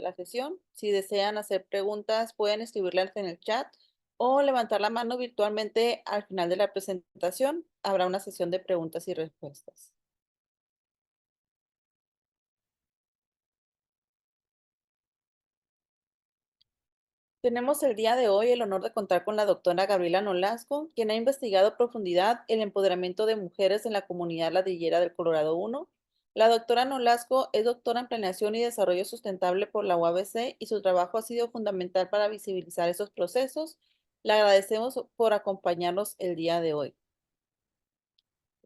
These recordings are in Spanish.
la sesión. Si desean hacer preguntas, pueden escribirlas en el chat o levantar la mano virtualmente al final de la presentación. Habrá una sesión de preguntas y respuestas. Tenemos el día de hoy el honor de contar con la doctora Gabriela Nolasco, quien ha investigado a profundidad el empoderamiento de mujeres en la comunidad ladrillera del Colorado 1. La doctora Nolasco es doctora en Planeación y Desarrollo Sustentable por la UABC y su trabajo ha sido fundamental para visibilizar esos procesos. Le agradecemos por acompañarnos el día de hoy.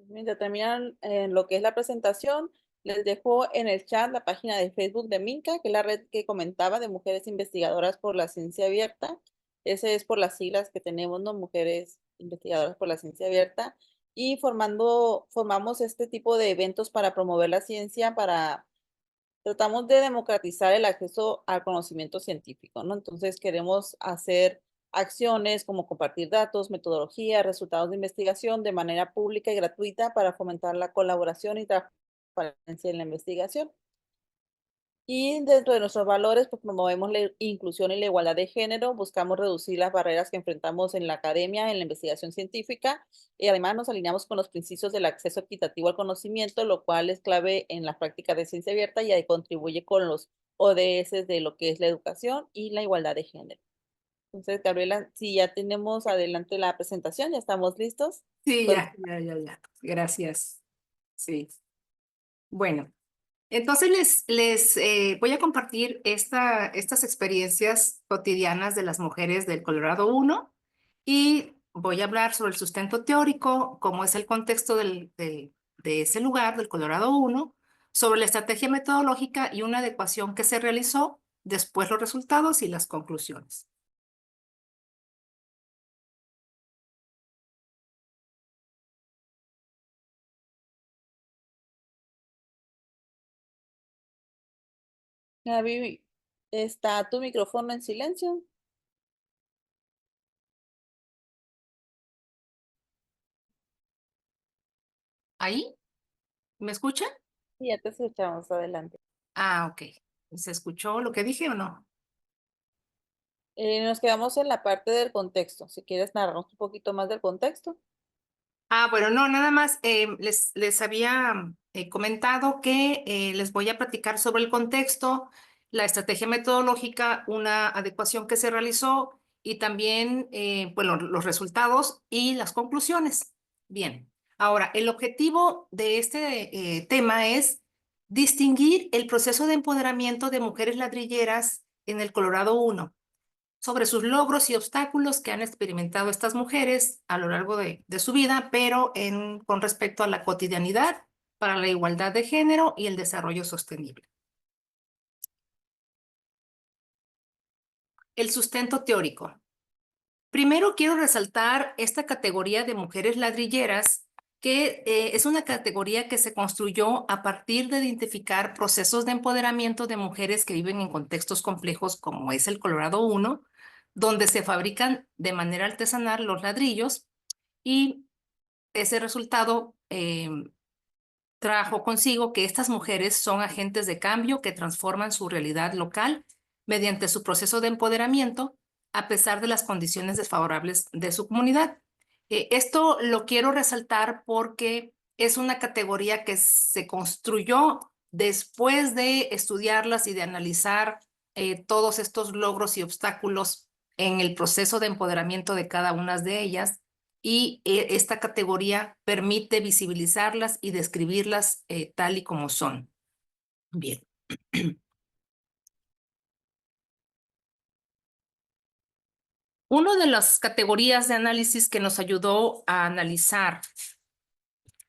Mientras terminan lo que es la presentación, les dejo en el chat la página de Facebook de Minca, que es la red que comentaba de Mujeres Investigadoras por la Ciencia Abierta. Ese es por las siglas que tenemos, ¿no? Mujeres Investigadoras por la Ciencia Abierta. Y formamos este tipo de eventos para promover la ciencia, tratamos de democratizar el acceso al conocimiento científico, ¿no? Entonces queremos hacer acciones como compartir datos, metodología, resultados de investigación de manera pública y gratuita para fomentar la colaboración y transparencia en la investigación. Y dentro de nuestros valores, pues promovemos la inclusión y la igualdad de género, buscamos reducir las barreras que enfrentamos en la academia, en la investigación científica, y además nos alineamos con los principios del acceso equitativo al conocimiento, lo cual es clave en la práctica de ciencia abierta y ahí contribuye con los ODS de lo que es la educación y la igualdad de género. Entonces, Gabriela, si ya tenemos adelante la presentación, ya estamos listos. Sí, Pues, ya. Gracias. Sí. Bueno, entonces les voy a compartir estas experiencias cotidianas de las mujeres del Colorado 1 y voy a hablar sobre el sustento teórico, cómo es el contexto de ese lugar, del Colorado 1, sobre la estrategia metodológica y una adecuación que se realizó, después los resultados y las conclusiones. Gaby, ¿está tu micrófono en silencio? ¿Ahí? ¿Me escuchan? Sí, ya te escuchamos, adelante. Ah, ok. ¿Se escuchó lo que dije o no? Nos quedamos en la parte del contexto. Si quieres narrarnos un poquito más del contexto. Ah, bueno, no, nada más les había comentado que les voy a platicar sobre el contexto, la estrategia metodológica, una adecuación que se realizó y también, bueno, los resultados y las conclusiones. Bien, ahora, el objetivo de este tema es distinguir el proceso de empoderamiento de mujeres ladrilleras en el Colorado 1 sobre sus logros y obstáculos que han experimentado estas mujeres a lo largo de su vida, pero con respecto a la cotidianidad para la igualdad de género y el desarrollo sostenible. El sustento teórico. Primero quiero resaltar esta categoría de mujeres ladrilleras, que es una categoría que se construyó a partir de identificar procesos de empoderamiento de mujeres que viven en contextos complejos como es el Colorado 1, donde se fabrican de manera artesanal los ladrillos y ese resultado trajo consigo que estas mujeres son agentes de cambio que transforman su realidad local mediante su proceso de empoderamiento a pesar de las condiciones desfavorables de su comunidad. Esto lo quiero resaltar porque es una categoría que se construyó después de estudiarlas y de analizar todos estos logros y obstáculos en el proceso de empoderamiento de cada una de ellas y esta categoría permite visibilizarlas y describirlas tal y como son. Bien. Una de las categorías de análisis que nos ayudó a analizar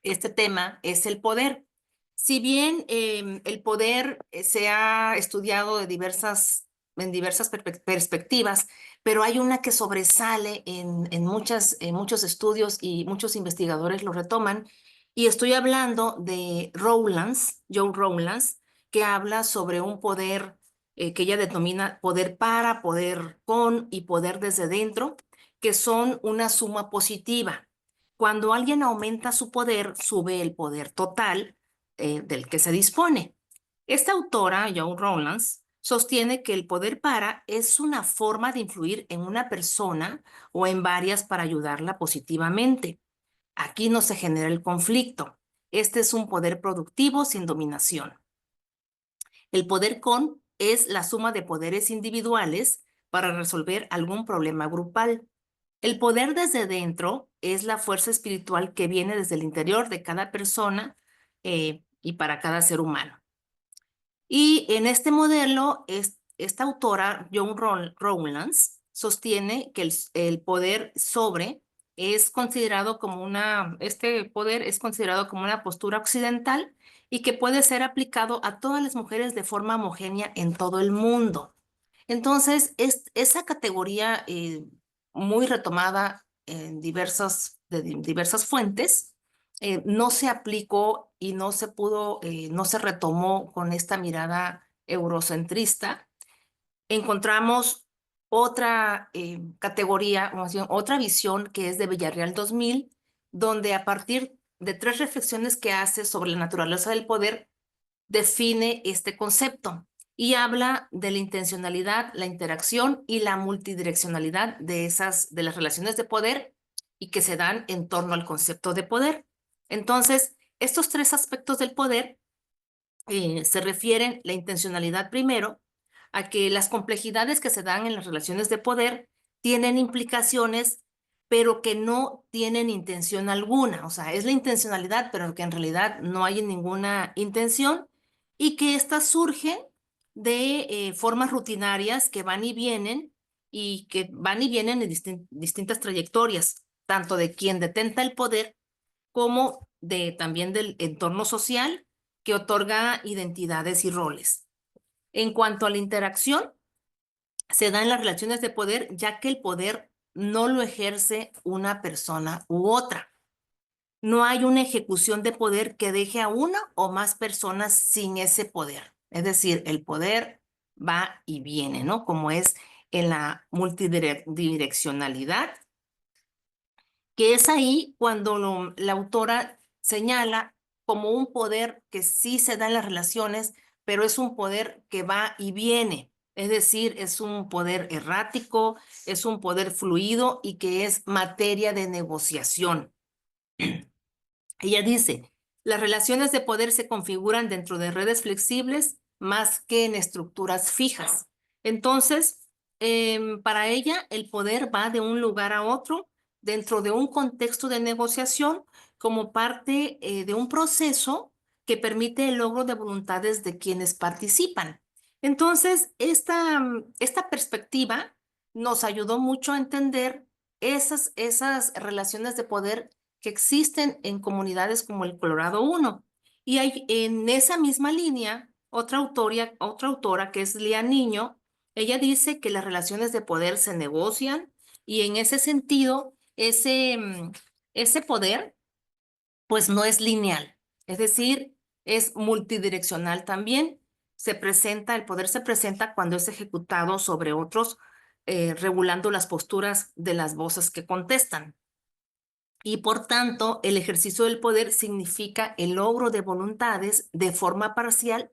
este tema es el poder. Si bien el poder se ha estudiado en diversas perspectivas, pero hay una que sobresale en muchos estudios y muchos investigadores lo retoman, y estoy hablando de Joe Rowlands, que habla sobre un poder que ella denomina poder para, poder con y poder desde dentro, que son una suma positiva. Cuando alguien aumenta su poder, sube el poder total del que se dispone. Esta autora, Joan Rowlands, sostiene que el poder para es una forma de influir en una persona o en varias para ayudarla positivamente. Aquí no se genera el conflicto. Este es un poder productivo sin dominación. El poder con es la suma de poderes individuales para resolver algún problema grupal. El poder desde dentro es la fuerza espiritual que viene desde el interior de cada persona y para cada ser humano. Y en este modelo, esta autora, Rowlands, sostiene que el poder sobre es considerado como este poder es considerado como una postura occidental y que puede ser aplicado a todas las mujeres de forma homogénea en todo el mundo. Entonces, esa categoría muy retomada en diversas fuentes, no se aplicó y no se pudo, no se retomó con esta mirada eurocentrista. Encontramos otra categoría, o más bien, otra visión que es de Villarreal 2000, donde a partir de 3 reflexiones que hace sobre la naturaleza del poder, define este concepto y habla de la intencionalidad, la interacción y la multidireccionalidad de las relaciones de poder y que se dan en torno al concepto de poder. Entonces, estos 3 aspectos del poder se refieren la intencionalidad primero a que las complejidades que se dan en las relaciones de poder tienen implicaciones, pero que no tienen intención alguna. O sea, es la intencionalidad, pero que en realidad no hay ninguna intención y que éstas surgen de formas rutinarias que van y vienen y que van y vienen en distintas trayectorias, tanto de quien detenta el poder como también del entorno social que otorga identidades y roles. En cuanto a la interacción, se da en las relaciones de poder, ya que el poder no lo ejerce una persona u otra. No hay una ejecución de poder que deje a una o más personas sin ese poder. Es decir, el poder va y viene, ¿no? Como es en la multidireccionalidad, que es ahí cuando la autora señala como un poder que sí se da en las relaciones, pero es un poder que va y viene. Es decir, es un poder errático, es un poder fluido y que es materia de negociación. Ella dice, las relaciones de poder se configuran dentro de redes flexibles más que en estructuras fijas. Entonces, para ella, el poder va de un lugar a otro dentro de un contexto de negociación como parte de un proceso que permite el logro de voluntades de quienes participan. Entonces, esta perspectiva nos ayudó mucho a entender esas relaciones de poder que existen en comunidades como el Colorado 1. Y hay en esa misma línea otra autora que es Lía Niño, ella dice que las relaciones de poder se negocian y en ese sentido, ese poder pues no es lineal, es decir, es multidireccional también. El poder se presenta cuando es ejecutado sobre otros, regulando las posturas de las voces que contestan. Y por tanto, el ejercicio del poder significa el logro de voluntades de forma parcial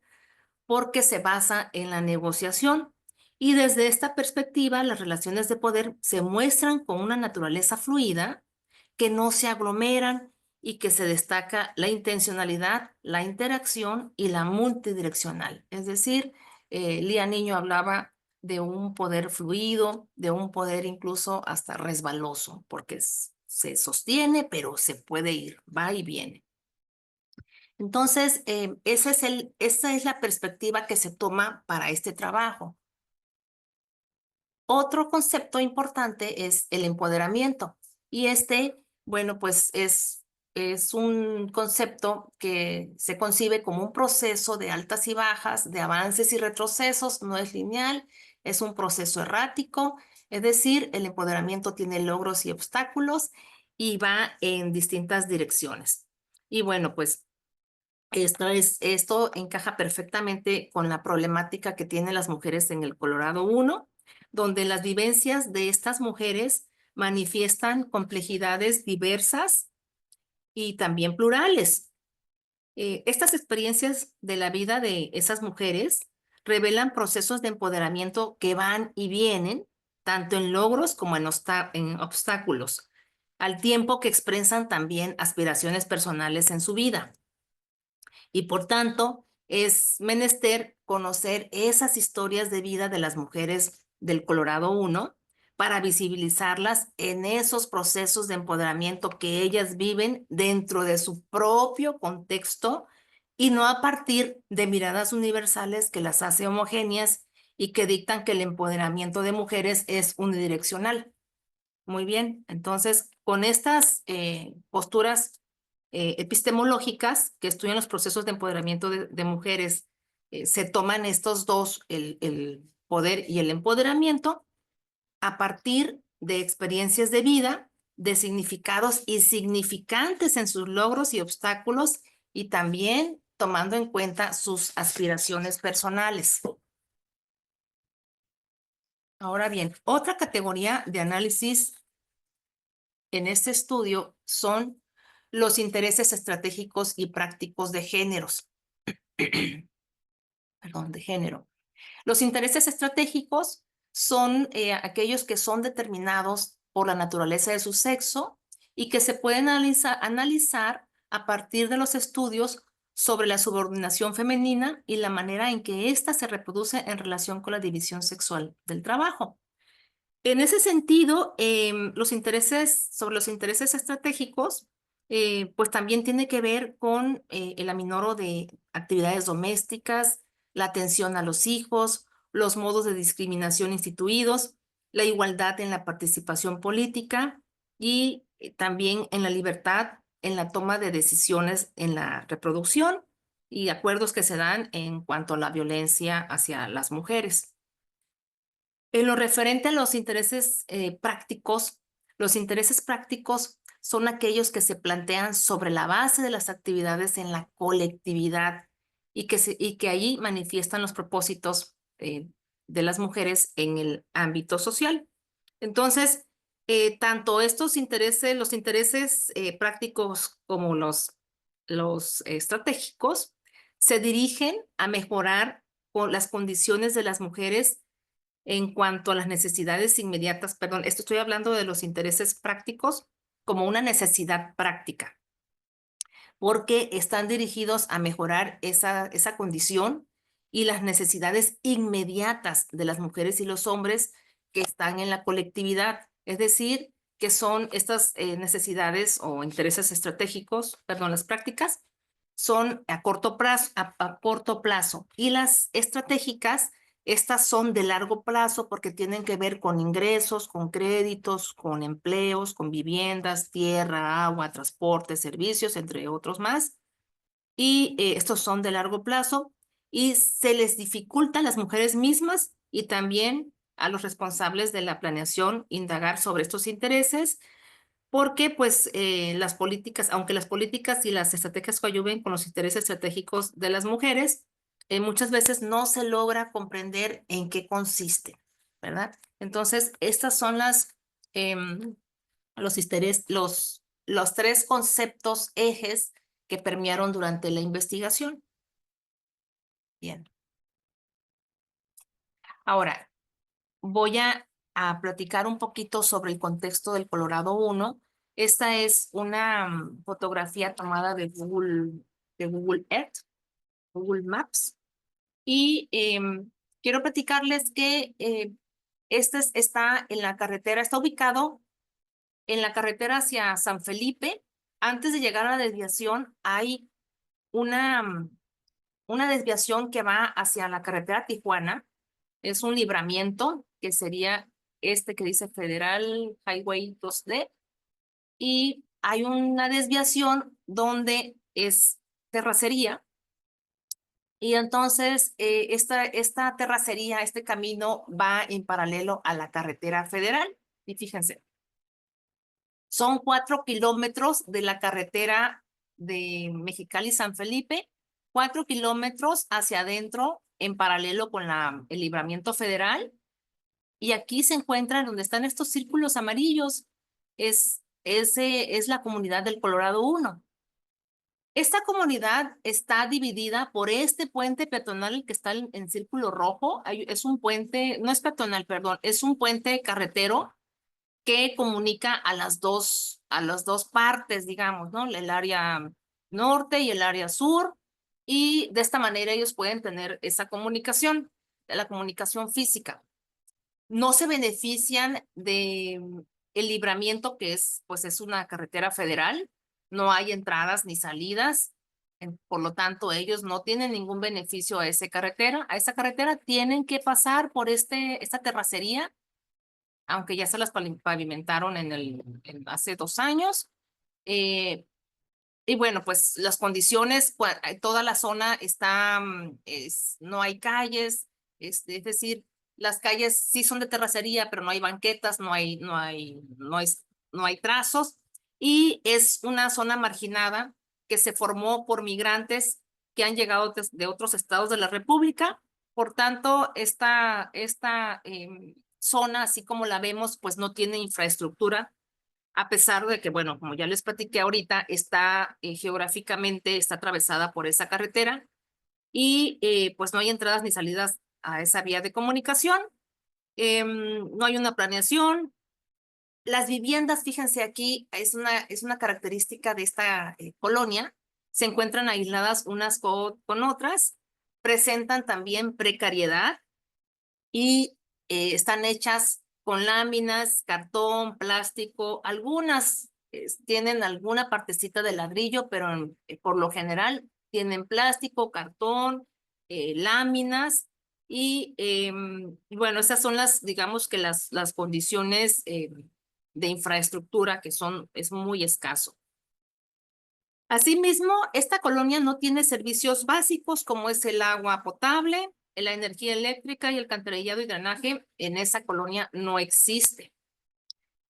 porque se basa en la negociación. Y desde esta perspectiva, las relaciones de poder se muestran con una naturaleza fluida, que no se aglomeran y que se destaca la intencionalidad, la interacción y la multidireccional. Es decir, Lía Niño hablaba de un poder fluido, de un poder incluso hasta resbaloso, porque se sostiene, pero se puede ir, va y viene. Entonces, esa es la perspectiva que se toma para este trabajo. Otro concepto importante es el empoderamiento. Y bueno, pues es un concepto que se concibe como un proceso de altas y bajas, de avances y retrocesos, no es lineal, es un proceso errático, es decir, el empoderamiento tiene logros y obstáculos y va en distintas direcciones. Y bueno, pues esto encaja perfectamente con la problemática que tienen las mujeres en el Colorado 1, donde las vivencias de estas mujeres manifiestan complejidades diversas y también plurales. Estas experiencias de la vida de esas mujeres revelan procesos de empoderamiento que van y vienen, tanto en logros como en obstáculos, al tiempo que expresan también aspiraciones personales en su vida. Y por tanto, es menester conocer esas historias de vida de las mujeres del Colorado 1 para visibilizarlas en esos procesos de empoderamiento que ellas viven dentro de su propio contexto y no a partir de miradas universales que las hace homogéneas y que dictan que el empoderamiento de mujeres es unidireccional. Muy bien, entonces con estas posturas epistemológicas que estudian los procesos de empoderamiento de mujeres, se toman estos dos, el poder y el empoderamiento, a partir de experiencias de vida, de significados y significantes en sus logros y obstáculos, y también tomando en cuenta sus aspiraciones personales. Ahora bien, otra categoría de análisis en este estudio son los intereses estratégicos y prácticos de géneros. Perdón, de género. Los intereses estratégicos son aquellos que son determinados por la naturaleza de su sexo y que se pueden analizar a partir de los estudios sobre la subordinación femenina y la manera en que ésta se reproduce en relación con la división sexual del trabajo. En ese sentido, sobre los intereses estratégicos, pues también tiene que ver con el aminoro de actividades domésticas, la atención a los hijos, los modos de discriminación instituidos, la igualdad en la participación política y también en la libertad en la toma de decisiones en la reproducción y acuerdos que se dan en cuanto a la violencia hacia las mujeres. En lo referente a los intereses prácticos son aquellos que se plantean sobre la base de las actividades en la colectividad y que ahí manifiestan los propósitos de las mujeres en el ámbito social. Entonces, tanto los intereses prácticos como los estratégicos, se dirigen a mejorar las condiciones de las mujeres en cuanto a las necesidades inmediatas, perdón, esto estoy hablando de los intereses prácticos como una necesidad práctica, porque están dirigidos a mejorar esa condición y las necesidades inmediatas de las mujeres y los hombres que están en la colectividad. Es decir, que son estas necesidades o intereses estratégicos, perdón, las prácticas, son a corto plazo, a corto plazo. Y las estratégicas, estas son de largo plazo porque tienen que ver con ingresos, con créditos, con empleos, con viviendas, tierra, agua, transporte, servicios, entre otros más. Y estos son de largo plazo y se les dificulta a las mujeres mismas y también a los responsables de la planeación indagar sobre estos intereses porque pues las políticas, aunque las políticas y las estrategias coadyuven con los intereses estratégicos de las mujeres, muchas veces no se logra comprender en qué consiste, ¿verdad? Entonces, estas son em, los tres conceptos ejes que permearon durante la investigación. Bien. Ahora, voy a platicar un poquito sobre el contexto del Colorado 1. Esta es una fotografía tomada de Google Earth, Google Maps. Y quiero platicarles que está en la carretera, está ubicado en la carretera hacia San Felipe. Antes de llegar a la desviación, hay una, una desviación que va hacia la carretera Tijuana. Es un libramiento que sería este que dice Federal Highway 2D y hay una desviación donde es terracería y entonces esta terracería, este camino va en paralelo a la carretera federal y fíjense, son 4 kilómetros de la carretera de Mexicali-San Felipe, 4 kilómetros hacia adentro en paralelo con el libramiento federal. Y aquí se encuentran donde están estos círculos amarillos. Es la comunidad del Colorado 1. Esta comunidad está dividida por este puente peatonal que está en círculo rojo. Es un puente, no es peatonal, perdón, es un puente carretero que comunica a las dos partes, digamos, ¿no? El área norte y el área sur. Y de esta manera ellos pueden tener esa comunicación, la comunicación física. No se benefician de el libramiento, que es, pues es una carretera federal, no hay entradas ni salidas, por lo tanto ellos no tienen ningún beneficio a esa carretera tienen que pasar por esta terracería, aunque ya se las pavimentaron hace 2 años. eh, y bueno, pues las condiciones, toda la zona está, no hay calles, es decir, las calles sí son de terracería, pero no hay banquetas, no hay trazos, y es una zona marginada que se formó por migrantes que han llegado de otros estados de la República. Por tanto, esta zona, así como la vemos, pues no tiene infraestructura, a pesar de que, bueno, como ya les platiqué ahorita, está geográficamente, está atravesada por esa carretera y pues no hay entradas ni salidas a esa vía de comunicación. No hay una planeación. Las viviendas, fíjense aquí, es una característica de esta colonia, se encuentran aisladas unas con otras, presentan también precariedad y están hechas con láminas, cartón, plástico, algunas tienen alguna partecita de ladrillo, pero por lo general tienen plástico, cartón, láminas y bueno, esas son digamos que las condiciones de infraestructura que es muy escaso. Asimismo, esta colonia no tiene servicios básicos como es el agua potable, la energía eléctrica y el alcantarillado y drenaje. En esa colonia no existe.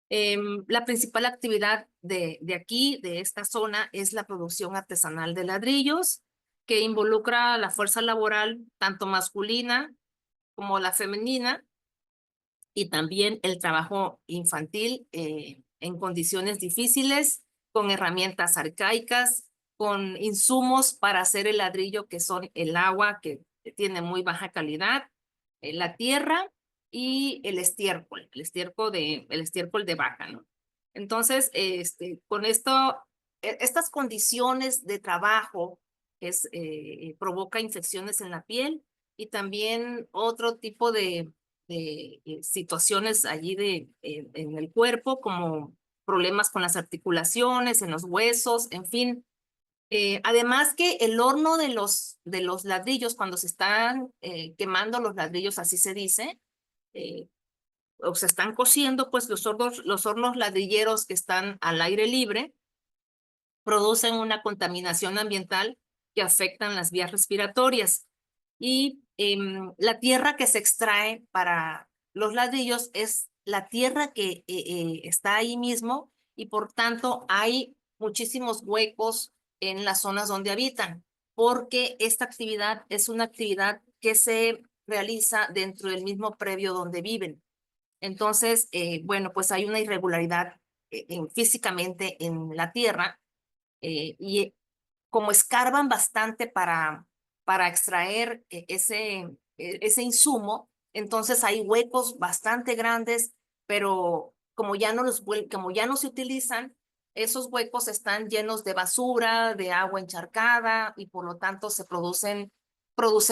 La principal actividad de aquí, de esta zona, es la producción artesanal de ladrillos, que involucra la fuerza laboral, tanto masculina como la femenina, y también el trabajo infantil en condiciones difíciles, con herramientas arcaicas, con insumos para hacer el ladrillo, que son el agua, que tiene muy baja calidad, la tierra y el estiércol de vaca, ¿no? Entonces, con estas condiciones de trabajo provoca infecciones en la piel y también otro tipo de situaciones allí en el cuerpo, como problemas con las articulaciones, en los huesos, en fin. Además que el horno de los ladrillos, cuando se están quemando los ladrillos, así se dice, eh, o se están cociendo, pues los hornos ladrilleros que están al aire libre producen una contaminación ambiental que afectan las vías respiratorias. Y la tierra que se extrae para los ladrillos es la tierra que está ahí mismo y por tanto hay muchísimos huecos en las zonas donde habitan, porque esta actividad es una actividad que se realiza dentro del mismo predio donde viven. Entonces, bueno, pues hay una irregularidad físicamente en la tierra y como escarban bastante para extraer ese insumo, entonces hay huecos bastante grandes, pero como ya no se utilizan, esos huecos están llenos de basura, de agua encharcada y por lo tanto producen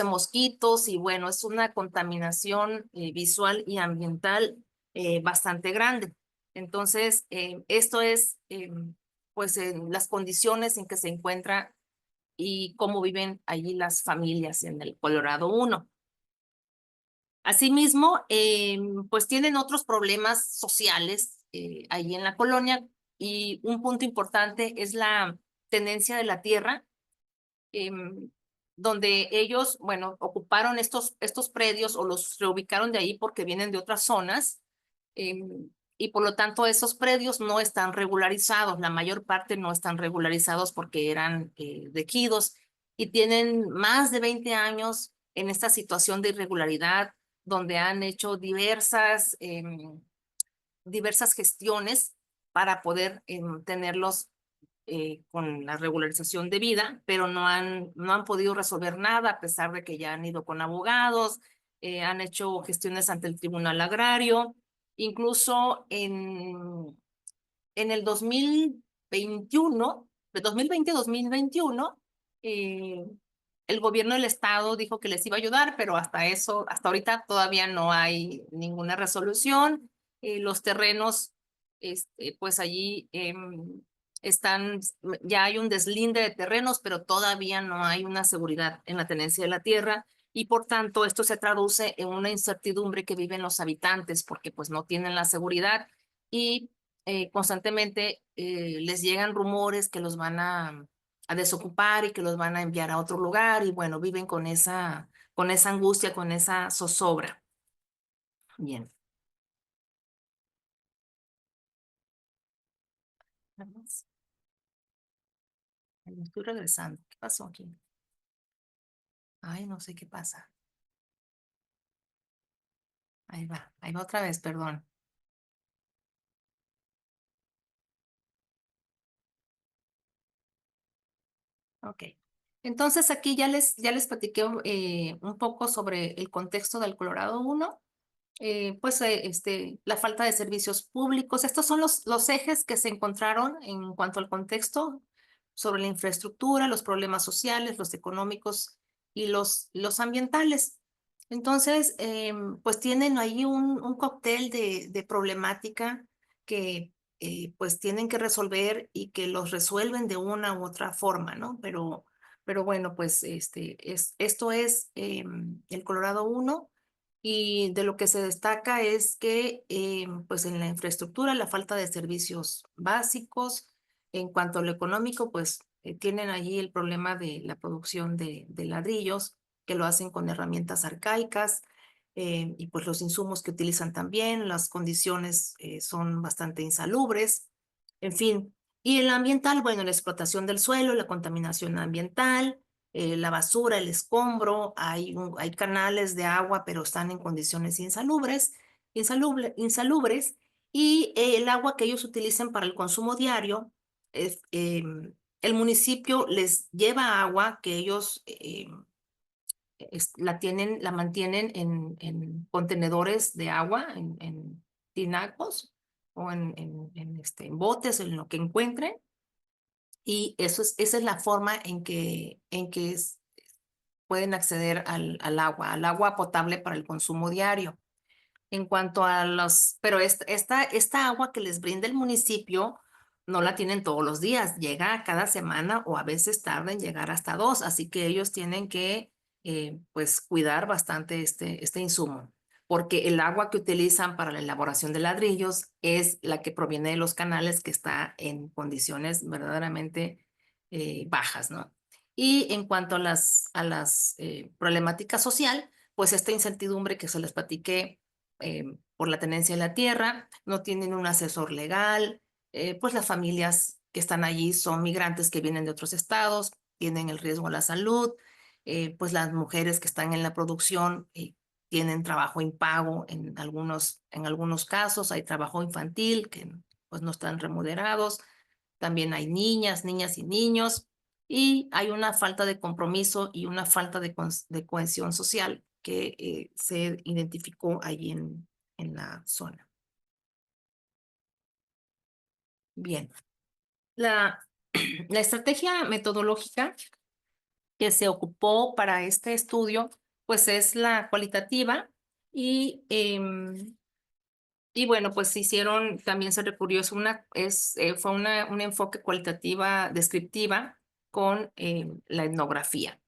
mosquitos y bueno, es una contaminación visual y ambiental bastante grande. Entonces, esto es pues en las condiciones en que se encuentra y cómo viven allí las familias en el Colorado 1. Asimismo, pues tienen otros problemas sociales allí en la colonia y un punto importante es la tenencia de la tierra, em, donde ellos, bueno, ocuparon estos predios o los reubicaron de ahí porque vienen de otras zonas. Y por lo tanto esos predios no están regularizados, la mayor parte no están regularizados porque eran de ejidos y tienen más de 20 años en esta situación de irregularidad, donde han hecho diversas gestiones para poder tenerlos con la regularización de vida, pero no han podido resolver nada a pesar de que ya han ido con abogados, han hecho gestiones ante el Tribunal Agrario, incluso en el 2021, de 2020-2021, el gobierno del estado dijo que les iba a ayudar, pero hasta eso, hasta ahorita todavía no hay ninguna resolución. Los terrenos, pues allí están, ya hay un deslinde de terrenos, pero todavía no hay una seguridad en la tenencia de la tierra. Y por tanto, esto se traduce en una incertidumbre que viven los habitantes porque pues no tienen la seguridad y constantemente les llegan rumores que los van a desocupar y que los van a enviar a otro lugar y bueno, viven con esa angustia, con esa zozobra. Bien. Vamos. Ahí estoy regresando. ¿Qué pasó aquí? Ay, no sé qué pasa. Ahí va otra vez, perdón. Ok. Entonces aquí ya les platiqué un poco sobre el contexto del Colorado 1. La falta de servicios públicos. Estos son los ejes que se encontraron en cuanto al contexto sobre la infraestructura, los problemas sociales, los económicos y los ambientales. Entonces, pues tienen ahí un cóctel de problemática que pues tienen que resolver y que los resuelven de una u otra forma, ¿no? Pero bueno, pues esto es el Colorado 1 y de lo que se destaca es que pues en la infraestructura, la falta de servicios básicos, en cuanto a lo económico, pues tienen allí el problema de la producción de ladrillos, que lo hacen con herramientas arcaicas, y pues los insumos que utilizan también, las condiciones son bastante insalubres, en fin. Y el ambiental, bueno, la explotación del suelo, la contaminación ambiental, la basura, el escombro, hay canales de agua, pero están en condiciones insalubres, y el agua que ellos utilizan para el consumo diario, el municipio les lleva agua que ellos la mantienen en contenedores de agua, en tinacos o en botes, en lo que encuentren. Y esa es la forma en que pueden acceder al agua potable para el consumo diario. En cuanto a pero esta agua que les brinda el municipio no la tienen todos los días, llega cada semana o a veces tarda en llegar hasta dos, así que ellos tienen que pues cuidar bastante este insumo, porque el agua que utilizan para la elaboración de ladrillos es la que proviene de los canales que está en condiciones verdaderamente bajas, ¿no? Y en cuanto a las problemáticas social, pues esta incertidumbre que se les platiqué por la tenencia de la tierra, no tienen un asesor legal, pues las familias que están allí son migrantes que vienen de otros estados, tienen el riesgo a la salud, pues las mujeres que están en la producción tienen trabajo impago en algunos casos, hay trabajo infantil que pues no están remunerados, también hay niñas y niños, y hay una falta de compromiso y una falta de cohesión social que se identificó allí en la zona. Bien, la, la estrategia metodológica que se ocupó para este estudio, pues es la cualitativa y, y bueno, pues también se recurrió, fue un enfoque cualitativa descriptiva con la etnografía.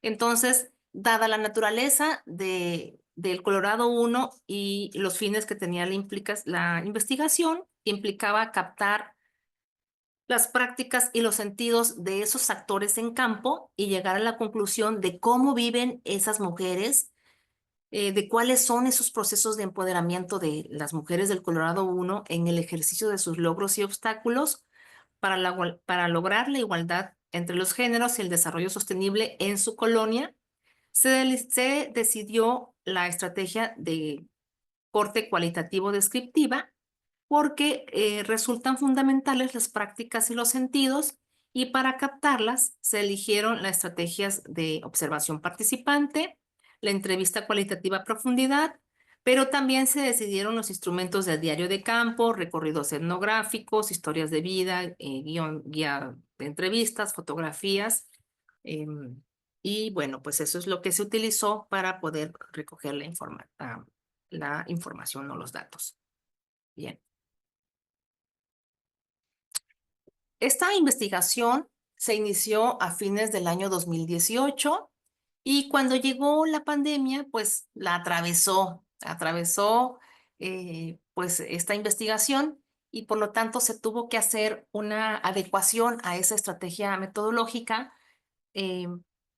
Entonces, dada la naturaleza del Colorado 1 y los fines que tenía la investigación, implicaba captar las prácticas y los sentidos de esos actores en campo y llegar a la conclusión de cómo viven esas mujeres, de cuáles son esos procesos de empoderamiento de las mujeres del Colorado 1 en el ejercicio de sus logros y obstáculos para lograr la igualdad entre los géneros y el desarrollo sostenible en su colonia. Se decidió la estrategia de corte cualitativo descriptiva porque resultan fundamentales las prácticas y los sentidos Y para captarlas se eligieron las estrategias de observación participante, la entrevista cualitativa a profundidad, pero también se decidieron los instrumentos del diario de campo, recorridos etnográficos, historias de vida, guía de entrevistas, fotografías. em, y bueno, pues eso es lo que se utilizó para poder recoger la información o los datos. Bien. Esta investigación se inició a fines del año 2018 y cuando llegó la pandemia, pues la atravesó pues esta investigación y por lo tanto se tuvo que hacer una adecuación a esa estrategia metodológica, eh,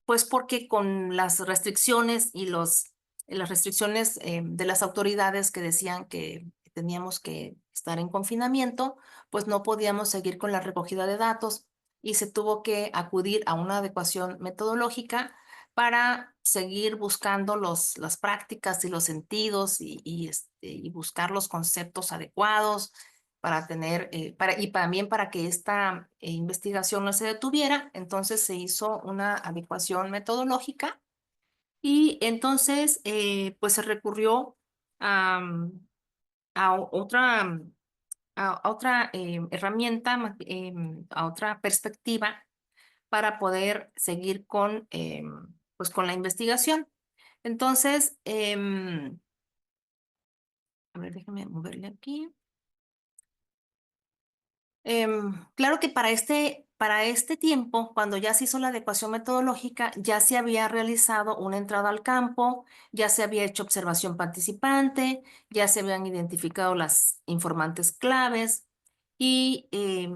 pues porque con las restricciones y las restricciones de las autoridades que decían que teníamos que estar en confinamiento, pues no podíamos seguir con la recogida de datos y se tuvo que acudir a una adecuación metodológica para seguir buscando las prácticas y los sentidos y buscar los conceptos adecuados para tener, y también para que esta investigación no se detuviera. Entonces se hizo una adecuación metodológica y entonces pues se recurrió a, a otra, a otra herramienta, a otra perspectiva para poder seguir con, pues con la investigación. Entonces, a ver, déjame moverle aquí. Claro que para este tiempo, cuando ya se hizo la adecuación metodológica, ya se había realizado una entrada al campo, ya se había hecho observación participante, ya se habían identificado las informantes claves y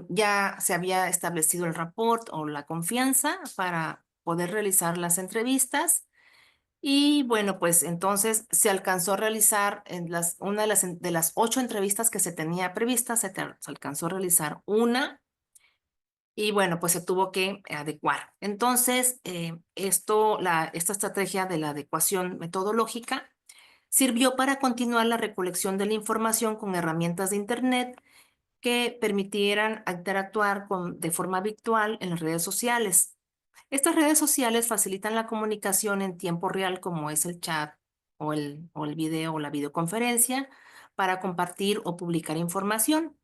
ya se había establecido el rapport o la confianza para poder realizar las entrevistas. Y bueno, pues entonces se alcanzó a realizar una de las 8 entrevistas que se tenía previstas, se alcanzó a realizar una y bueno, pues se tuvo que adecuar. Entonces, esta estrategia de la adecuación metodológica sirvió para continuar la recolección de la información con herramientas de Internet que permitieran interactuar de forma virtual en las redes sociales. Estas redes sociales facilitan la comunicación en tiempo real, como es el chat o el video o la videoconferencia, para compartir o publicar información.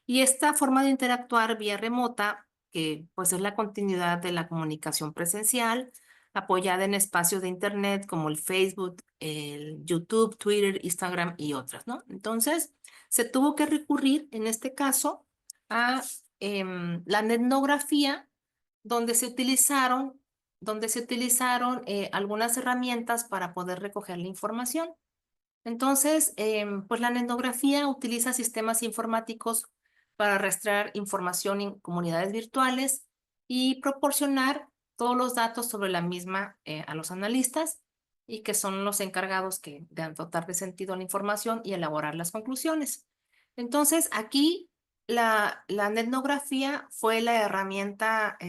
Y esta forma de interactuar vía remota, que pues es la continuidad de la comunicación presencial, apoyada en espacios de Internet como el Facebook, el YouTube, Twitter, Instagram y otras, ¿no? Entonces, se tuvo que recurrir en este caso a la etnografía donde se utilizaron algunas herramientas para poder recoger la información. Entonces, pues la etnografía utiliza sistemas informáticos para rastrear información en comunidades virtuales y proporcionar todos los datos sobre la misma a los analistas y que son los encargados de dotar de sentido a la información y elaborar las conclusiones. Entonces, aquí la etnografía fue la herramienta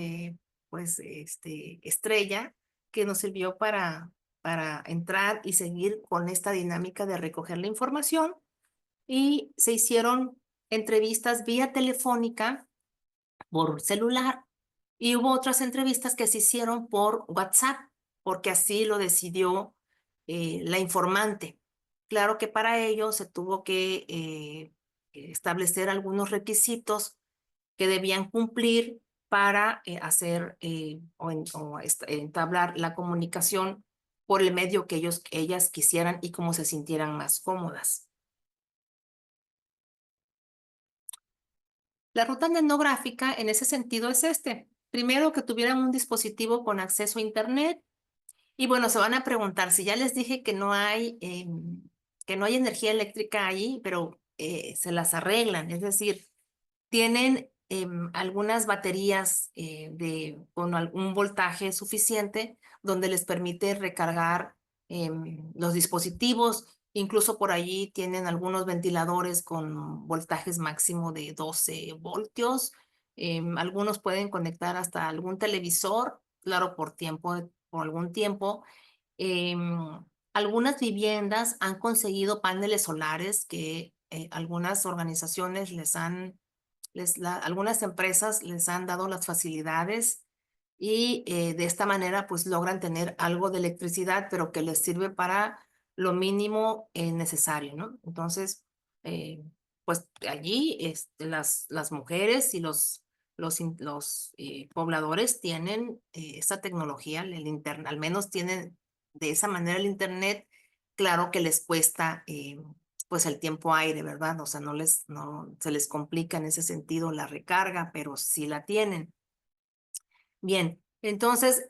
pues, estrella que nos sirvió para entrar y seguir con esta dinámica de recoger la información y se hicieron entrevistas vía telefónica por celular y hubo otras entrevistas que se hicieron por WhatsApp porque así lo decidió la informante. Claro que para ello se tuvo que establecer algunos requisitos que debían cumplir para hacer entablar la comunicación por el medio que ellas quisieran y cómo se sintieran más cómodas. La ruta etnográfica en ese sentido es primero que tuvieran un dispositivo con acceso a Internet y bueno, se van a preguntar si ya les dije que no hay energía eléctrica ahí, pero se las arreglan, es decir, tienen algunas baterías con algún voltaje suficiente donde les permite recargar los dispositivos. Incluso por allí tienen algunos ventiladores con voltajes máximo de 12 voltios. Algunos pueden conectar hasta algún televisor, claro, por algún tiempo. Algunas viviendas han conseguido paneles solares que algunas organizaciones les han algunas empresas les han dado las facilidades y de esta manera pues logran tener algo de electricidad, pero que les sirve para lo mínimo necesario, ¿no? Entonces, eh, pues allí las mujeres y los pobladores tienen esta tecnología, el internet, al menos tienen de esa manera el internet. Claro que les cuesta pues el tiempo aire, ¿verdad? O sea, no se les complica en ese sentido la recarga, pero sí la tienen. Bien, entonces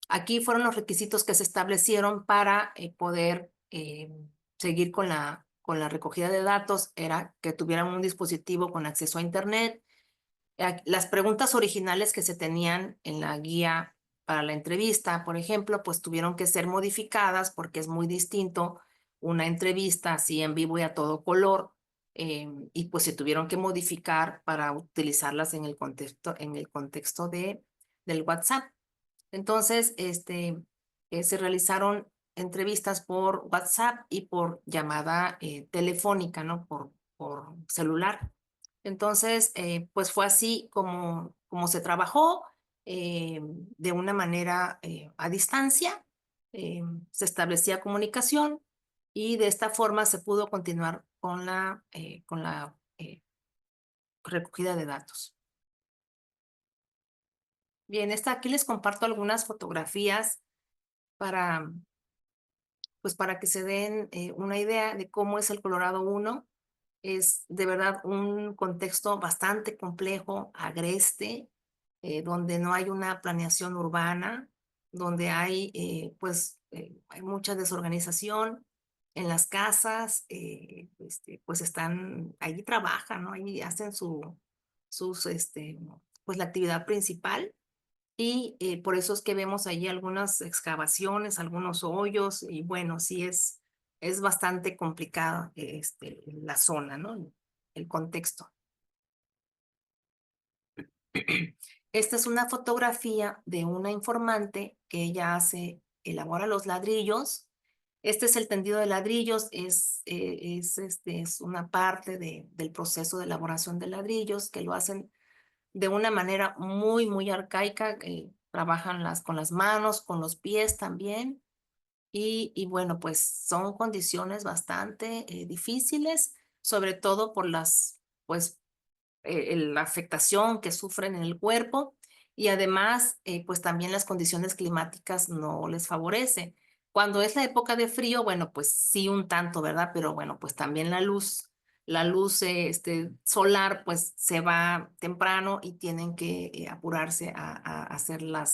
aquí fueron los requisitos que se establecieron para poder seguir con la recogida de datos. Era que tuvieran un dispositivo con acceso a internet. Las preguntas originales que se tenían en la guía para la entrevista, por ejemplo, pues tuvieron que ser modificadas porque es muy distinto una entrevista así en vivo y a todo color, y pues se tuvieron que modificar para utilizarlas en el contexto del WhatsApp. Entonces, se realizaron entrevistas por WhatsApp y por llamada telefónica, ¿no? Por celular. Entonces, pues fue así como se trabajó de una manera a distancia, eh, se establecía comunicación y de esta forma se pudo continuar con la recogida de datos. Bien, aquí les comparto algunas fotografías para, pues para que se den una idea de cómo es el Colorado 1. Es de verdad un contexto bastante complejo, agreste, donde no hay una planeación urbana, donde hay mucha desorganización en las casas, pues están, allí trabajan, ¿no? Allí hacen pues la actividad principal. Y por eso es que vemos allí algunas excavaciones, algunos hoyos, y bueno, sí es bastante complicada la zona, ¿no? El contexto. Esta es una fotografía de una informante que ella elabora los ladrillos. Este es el tendido de ladrillos, es una parte del proceso de elaboración de ladrillos que lo hacen de una manera muy, muy arcaica. Trabajan con las manos, con los pies también. Y bueno, pues son condiciones bastante difíciles, sobre todo por pues, la afectación que sufren en el cuerpo y además, pues también las condiciones climáticas no les favorece. Cuando es la época de frío, bueno, pues sí un tanto, ¿verdad? Pero bueno, pues también la luz solar, pues se va temprano y tienen que apurarse a hacer a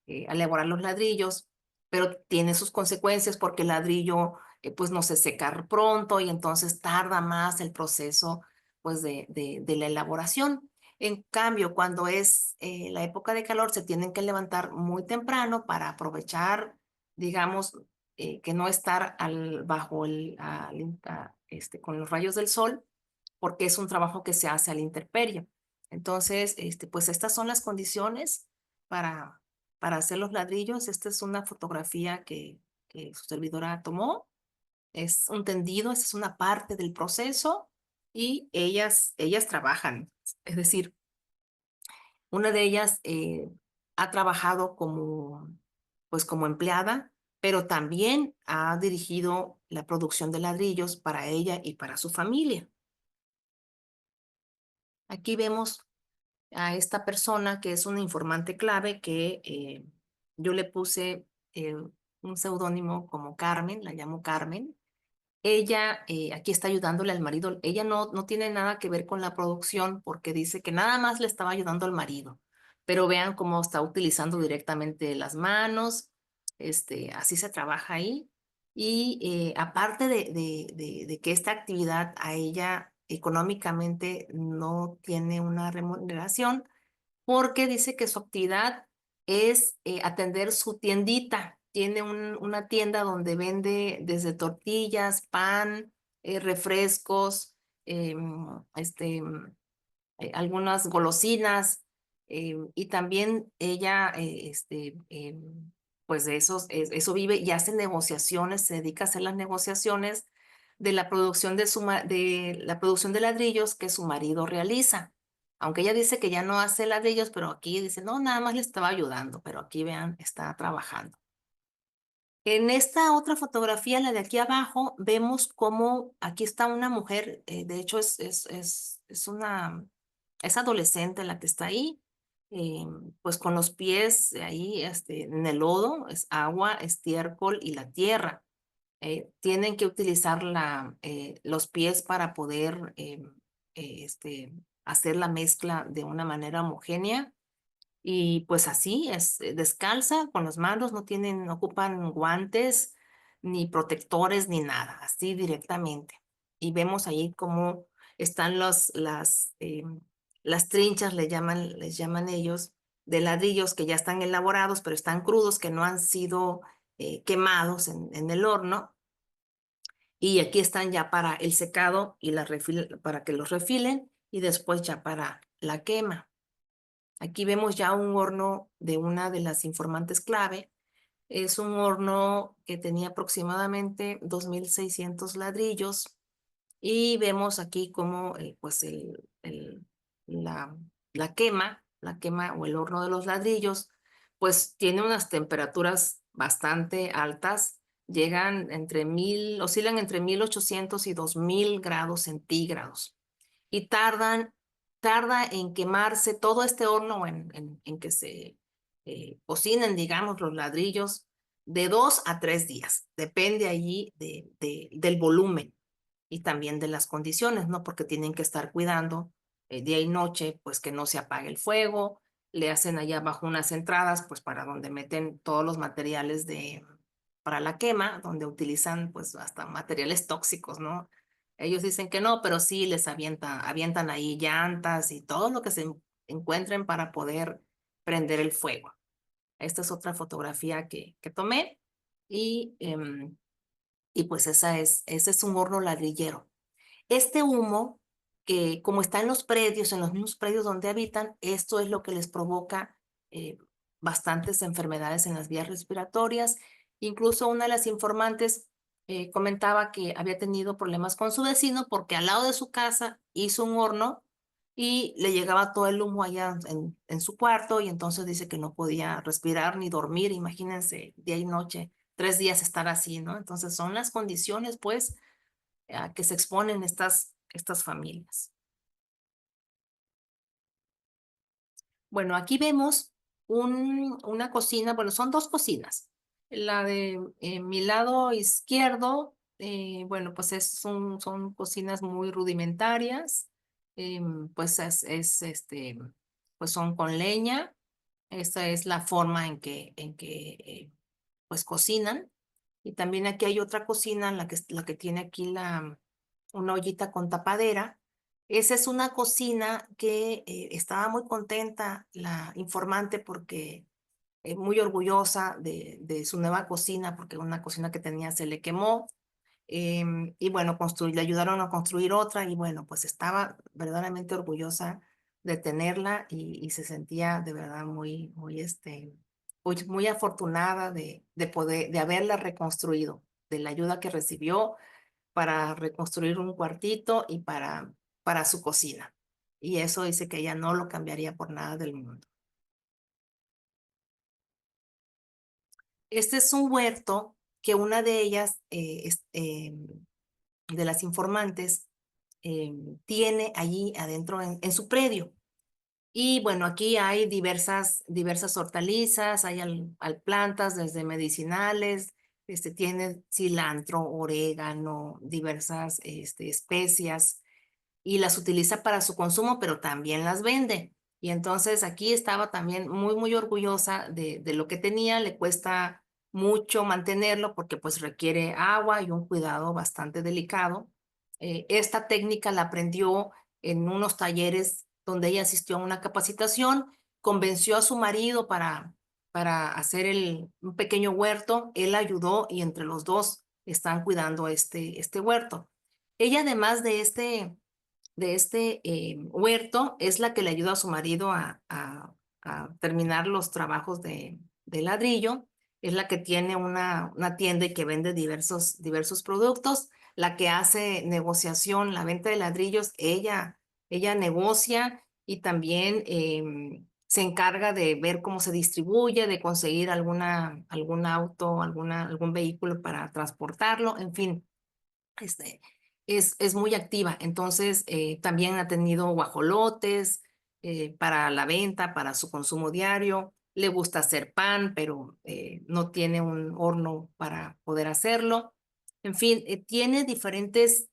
elaborar los ladrillos, pero tiene sus consecuencias porque el ladrillo, pues no se seca pronto y entonces tarda más el proceso pues de la elaboración. En cambio, cuando es la época de calor, se tienen que levantar muy temprano para aprovechar, digamos, que no estar bajo con los rayos del sol, porque es un trabajo que se hace a la intemperie. Entonces, pues estas son las condiciones para, para hacer los ladrillos. Esta es una fotografía que su servidora tomó, es un tendido, esa es una parte del proceso y ellas trabajan. Es decir, una de ellas ha trabajado pues como empleada, pero también ha dirigido la producción de ladrillos para ella y para su familia. Aquí vemos a esta persona que es una informante clave que yo le puse un seudónimo como Carmen, la llamo Carmen. Ella aquí está ayudándole al marido. Ella no tiene nada que ver con la producción porque dice que nada más le estaba ayudando al marido. Pero vean cómo está utilizando directamente las manos. Así se trabaja ahí. Y aparte de que esta actividad a ella económicamente no tiene una remuneración, porque dice que su actividad es atender su tiendita. Tiene una tienda donde vende desde tortillas, pan, refrescos, algunas golosinas, y también ella, pues de eso vive y hace negociaciones, se dedica a hacer las negociaciones de la producción de la producción de ladrillos que su marido realiza. Aunque ella dice que ya no hace ladrillos, pero aquí dice, no, nada más le estaba ayudando, pero aquí vean, está trabajando. En esta otra fotografía, la de aquí abajo, vemos cómo aquí está una mujer, de hecho es adolescente la que está ahí, eh, pues con los pies ahí en el lodo, es agua, estiércol y la tierra. Tienen que utilizar los pies para poder hacer la mezcla de una manera homogénea y pues así es, descalza con las manos, no ocupan guantes, ni protectores, ni nada, así directamente. Y vemos ahí cómo están las trinchas, les llaman ellos, de ladrillos que ya están elaborados, pero están crudos, que no han sido quemados en el horno. Y aquí están ya para el secado y para que los refilen y después ya para la quema. Aquí vemos ya un horno de una de las informantes clave. Es un horno que tenía aproximadamente 2.600 ladrillos y vemos aquí cómo pues la, la quema o el horno de los ladrillos, pues tiene unas temperaturas bastante altas, oscilan entre 1.800 y 2.000 grados centígrados y tarda en quemarse todo este horno en que se cocinen, digamos, los ladrillos de 2 a 3 días. Depende allí del volumen y también de las condiciones, ¿no? Porque tienen que estar cuidando día y noche, pues que no se apague el fuego. Le hacen allá abajo unas entradas, pues para donde meten todos los materiales para la quema, donde utilizan pues hasta materiales tóxicos, ¿no? Ellos dicen que no, pero sí les avientan ahí llantas y todo lo que se encuentren para poder prender el fuego. Esta es otra fotografía que tomé y, y pues ese es un horno ladrillero. Este humo, que como está en los predios, en los mismos predios donde habitan, esto es lo que les provoca eh, bastantes enfermedades en las vías respiratorias. Incluso una de las informantes comentaba que había tenido problemas con su vecino porque al lado de su casa hizo un horno y le llegaba todo el humo allá en su cuarto y entonces dice que no podía respirar ni dormir. Imagínense, día y noche, 3 días estar así, ¿no? Entonces son las condiciones, pues a que se exponen estas familias. Bueno, aquí vemos una cocina, bueno, son dos cocinas. La de mi lado izquierdo, bueno, pues son cocinas muy rudimentarias, pues pues son con leña. Esta es la forma en que pues cocinan. Y también aquí hay otra cocina, la que tiene aquí una ollita con tapadera. Esa es una cocina que estaba muy contenta la informante porque muy orgullosa de su nueva cocina, porque una cocina que tenía se le quemó. Y bueno, le ayudaron a construir otra y bueno, pues estaba verdaderamente orgullosa de tenerla y se sentía de verdad muy afortunada de haberla reconstruido, de la ayuda que recibió para reconstruir un cuartito y para su cocina. Y eso dice que ella no lo cambiaría por nada del mundo. Este es un huerto que una de ellas, de las informantes, tiene allí adentro en su predio. Y bueno, aquí hay diversas hortalizas, hay plantas desde medicinales, tiene cilantro, orégano, diversas especias y las utiliza para su consumo, pero también las vende. Y entonces aquí estaba también muy orgullosa de lo que tenía, le cuesta mucho mantenerlo porque pues requiere agua y un cuidado bastante delicado. Esta técnica la aprendió en unos talleres donde ella asistió a una capacitación, convenció a su marido para hacer un pequeño huerto, él ayudó y entre los dos están cuidando este huerto. Ella además de este huerto es la que le ayuda a su marido a terminar los trabajos de ladrillo, es la que tiene una tienda y que vende diversos productos, la que hace negociación, la venta de ladrillos, ella negocia y también se encarga de ver cómo se distribuye, de conseguir algún auto, algún vehículo para transportarlo, en fin, este, es muy activa. Entonces, también ha tenido guajolotes para la venta, para su consumo diario. Le gusta hacer pan, pero no tiene un horno para poder hacerlo. En fin, tiene diferentes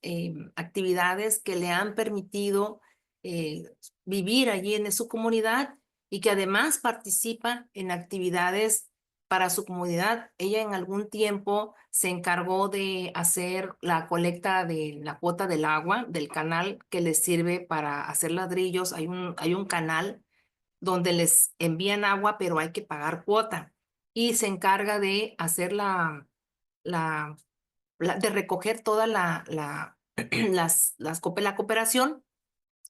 actividades que le han permitido eh, vivir allí en su comunidad y que además participa en actividades para su comunidad. Ella en algún tiempo se encargó de hacer la colecta de la cuota del agua del canal que les sirve para hacer ladrillos. Hay un canal donde les envían agua, pero hay que pagar cuota. Y se encarga de hacer la, de recoger toda la cooperación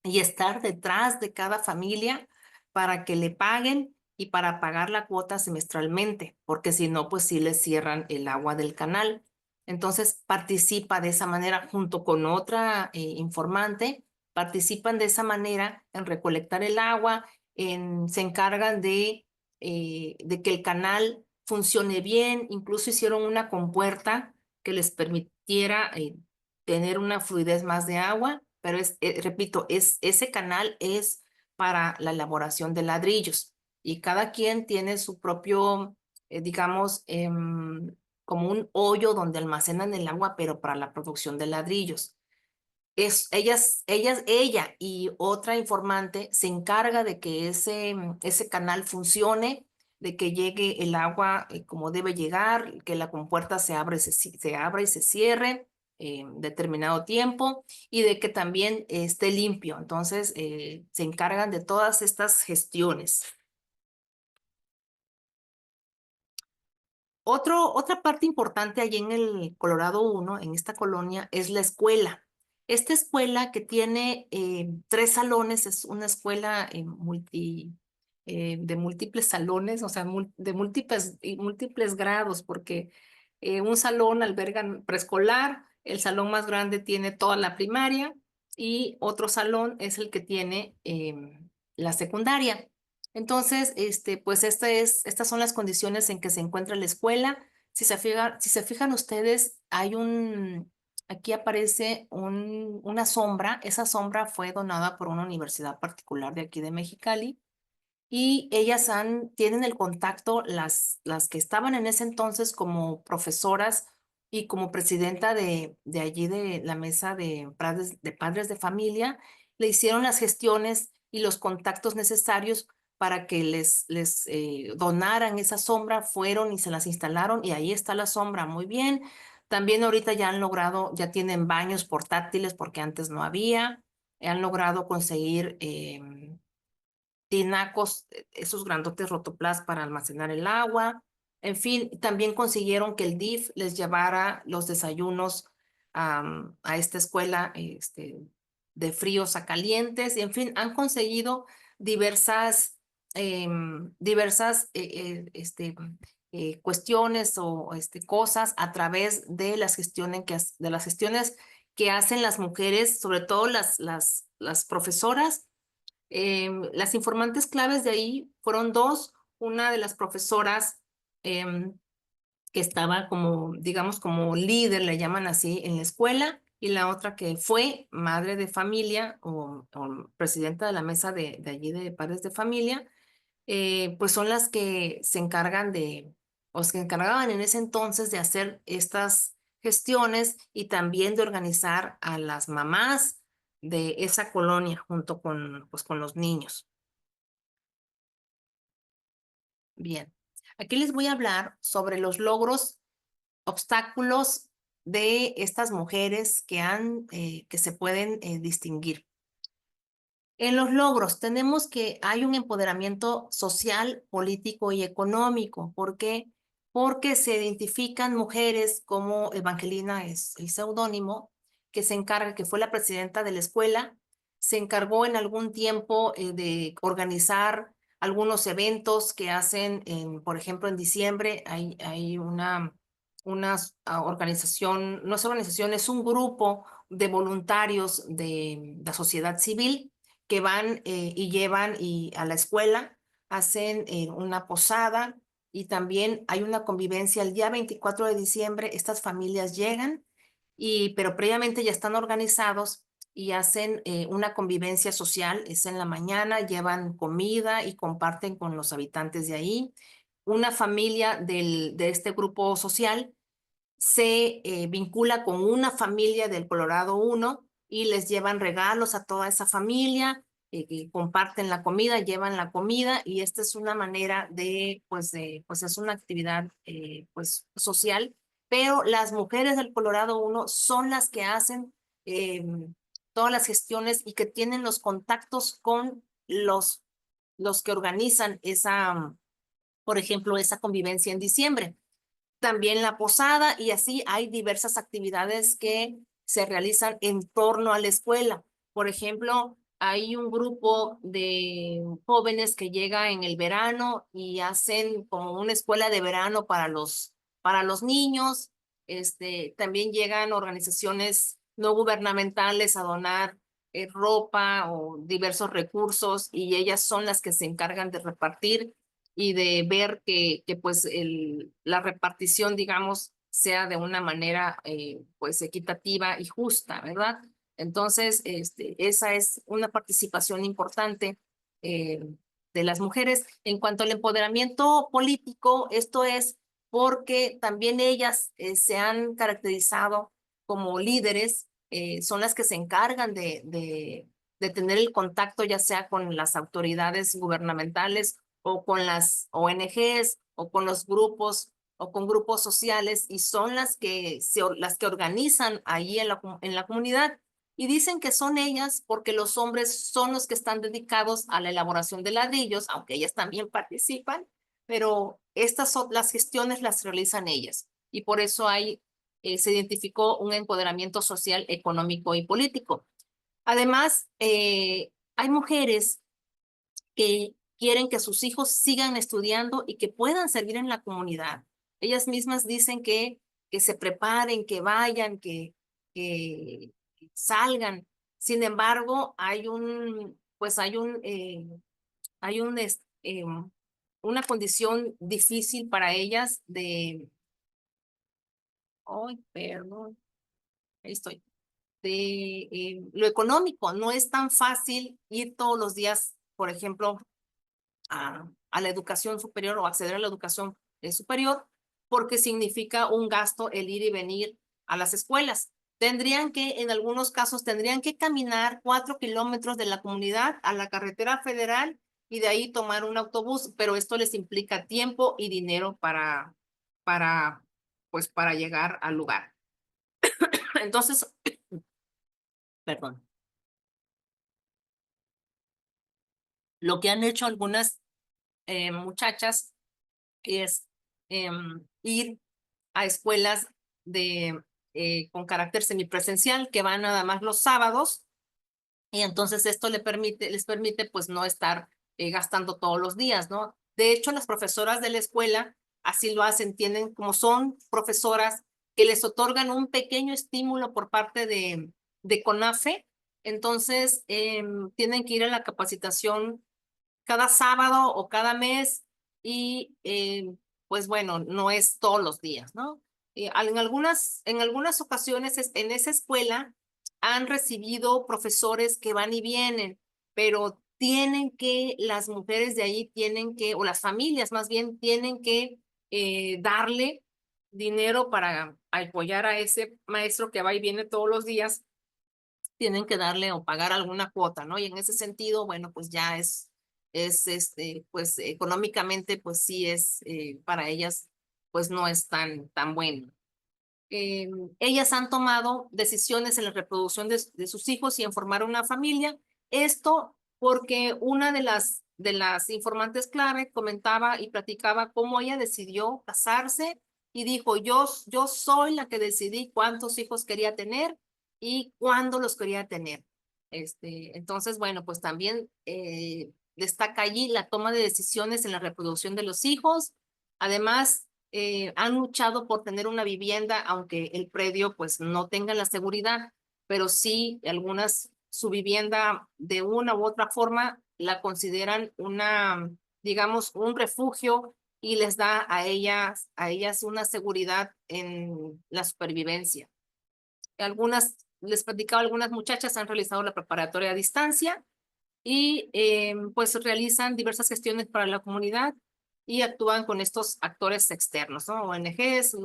y estar detrás de cada familia para que le paguen y para pagar la cuota semestralmente, porque si no, pues sí les cierran el agua del canal. Entonces participa de esa manera junto con otra informante, participan de esa manera en recolectar el agua, se encargan de que el canal funcione bien, incluso hicieron una compuerta que les permitiera tener una fluidez más de agua, pero repito, ese canal es para la elaboración de ladrillos y cada quien tiene su propio, digamos, como un hoyo donde almacenan el agua, pero para la producción de ladrillos. Ella y otra informante se encarga de que ese canal funcione, de que llegue el agua como debe llegar, que la compuerta se abra y se cierre en determinado tiempo y de que también esté limpio. Entonces, se encargan de todas estas gestiones. Otra parte importante allí en el Colorado 1, en esta colonia, es la escuela. Esta escuela que tiene 3 salones, es una escuela de múltiples salones, o sea, de múltiples grados, porque un salón alberga preescolar, el salón más grande tiene toda la primaria y otro salón es el que tiene la secundaria. Entonces, pues estas son las condiciones en que se encuentra la escuela. Si se fijan ustedes, aquí aparece una sombra. Esa sombra fue donada por una universidad particular de aquí de Mexicali y ellas tienen el contacto, las que estaban en ese entonces como profesoras y como presidenta de allí de la mesa de padres de familia, le hicieron las gestiones y los contactos necesarios para que les donaran esa sombra, fueron y se las instalaron y ahí está la sombra, muy bien. También ahorita ya han logrado, ya tienen baños portátiles porque antes no había, han logrado conseguir tinacos, esos grandotes rotoplas para almacenar el agua. En fin, también consiguieron que el DIF les llevara los desayunos a esta escuela de fríos a calientes. Y en fin, han conseguido diversas cuestiones o cosas a través de las gestiones que hacen las mujeres, sobre todo las profesoras. Las informantes claves de ahí fueron dos, una de las profesoras que estaba como, digamos, como líder, le llaman así, en la escuela, y la otra que fue madre de familia o presidenta de la mesa de allí de padres de familia, pues son las que se encargan o se encargaban en ese entonces de hacer estas gestiones y también de organizar a las mamás de esa colonia junto pues, con los niños. Bien, aquí les voy a hablar sobre los logros, obstáculos de estas mujeres que se pueden distinguir. En los logros tenemos que hay un empoderamiento social, político y económico. ¿Por qué? Porque se identifican mujeres como Evangelina, es el seudónimo, que fue la presidenta de la escuela, se encargó en algún tiempo de organizar algunos eventos que hacen, por ejemplo, en diciembre hay organización, no es organización, es un grupo de voluntarios de la sociedad civil que van y llevan a la escuela, hacen una posada y también hay una convivencia el día 24 de diciembre. Estas familias llegan pero previamente ya están organizados y hacen una convivencia social. Es en la mañana, llevan comida y comparten con los habitantes de ahí. Una familia de este grupo social se vincula con una familia del Colorado 1 y les llevan regalos a toda esa familia, que comparten la comida, llevan la comida y esta es una manera pues es una actividad pues social, pero las mujeres del Colorado 1 son las que hacen eh, todas las gestiones y que tienen los contactos con los que organizan por ejemplo, esa convivencia en diciembre, también la posada y así hay diversas actividades que se realizan en torno a la escuela. Por ejemplo, hay un grupo de jóvenes que llega en el verano y hacen como una escuela de verano para los niños. También llegan organizaciones no gubernamentales a donar ropa o diversos recursos y ellas son las que se encargan de repartir y de ver que pues la repartición, digamos, sea de una manera pues equitativa y justa, ¿verdad? Entonces, esa es una participación importante eh, de las mujeres. En cuanto al empoderamiento político, esto es porque también ellas se han caracterizado como líderes, son las que se encargan de tener el contacto ya sea con las autoridades gubernamentales o con las ONGs o con los grupos o con grupos sociales y son las que organizan ahí en la comunidad y dicen que son ellas porque los hombres son los que están dedicados a la elaboración de ladrillos, aunque ellas también participan, pero estas son las gestiones las realizan ellas y por eso se identificó un empoderamiento social, económico y político. Además, hay mujeres que quieren que sus hijos sigan estudiando y que puedan servir en la comunidad. Ellas mismas dicen que se preparen, que vayan, que salgan. Sin embargo, pues hay una condición difícil para ellas ay, perdón, ahí estoy, lo económico. No es tan fácil ir todos los días, por ejemplo, a la educación superior o acceder a la educación superior, porque significa un gasto el ir y venir a las escuelas. En algunos casos, tendrían que caminar 4 kilómetros de la comunidad a la carretera federal y de ahí tomar un autobús, pero esto les implica tiempo y dinero para, pues, para llegar al lugar. Entonces, perdón, lo que han hecho algunas muchachas es ir a escuelas con carácter semipresencial que van nada más los sábados y entonces esto les permite pues no estar gastando todos los días, ¿no? De hecho, las profesoras de la escuela así lo hacen, tienen como son profesoras que les otorgan un pequeño estímulo por parte de CONAFE, entonces tienen que ir a la capacitación cada sábado o cada mes y pues bueno, no es todos los días, ¿no? En algunas ocasiones en esa escuela han recibido profesores que van y vienen, pero las mujeres de ahí o las familias más bien, tienen que darle dinero para apoyar a ese maestro que va y viene todos los días, tienen que darle o pagar alguna cuota, ¿no? Y en ese sentido, bueno, pues ya pues económicamente, pues sí para ellas, pues no es tan bueno. Eh, Ellas han tomado decisiones en la reproducción de sus hijos y en formar una familia. Esto porque una de las informantes clave comentaba y platicaba cómo ella decidió casarse y dijo, yo soy la que decidí cuántos hijos quería tener y cuándo los quería tener. Entonces, bueno, pues también destaca allí la toma de decisiones en la reproducción de los hijos. Además, han luchado por tener una vivienda, aunque el predio pues no tenga la seguridad, pero sí algunas su vivienda de una u otra forma la consideran una, digamos, un refugio y les da a ellas una seguridad en la supervivencia. Algunas, les platicaba, algunas muchachas han realizado la preparatoria a distancia y pues realizan diversas gestiones para la comunidad y actúan con estos actores externos, ¿no? ONGs,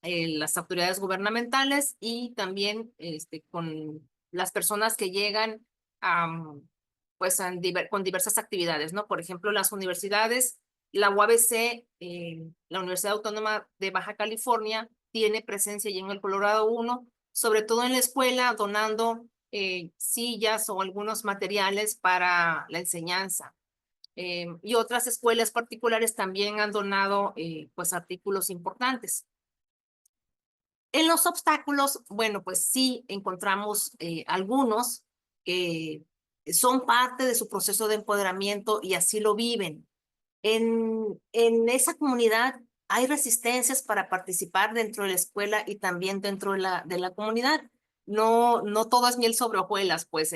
las autoridades gubernamentales y también con las personas que llegan a, pues con diversas actividades, ¿no? Por ejemplo, las universidades, la UABC, la Universidad Autónoma de Baja California, tiene presencia allí en el Colorado 1, sobre todo en la escuela, donando sillas o algunos materiales para la enseñanza. Y otras escuelas particulares también han donado pues artículos importantes. En los obstáculos, bueno, pues sí encontramos algunos que son parte de su proceso de empoderamiento y así lo viven. En esa comunidad hay resistencias para participar dentro de la escuela y también dentro de la comunidad. No, no todo es miel sobre hojuelas, pues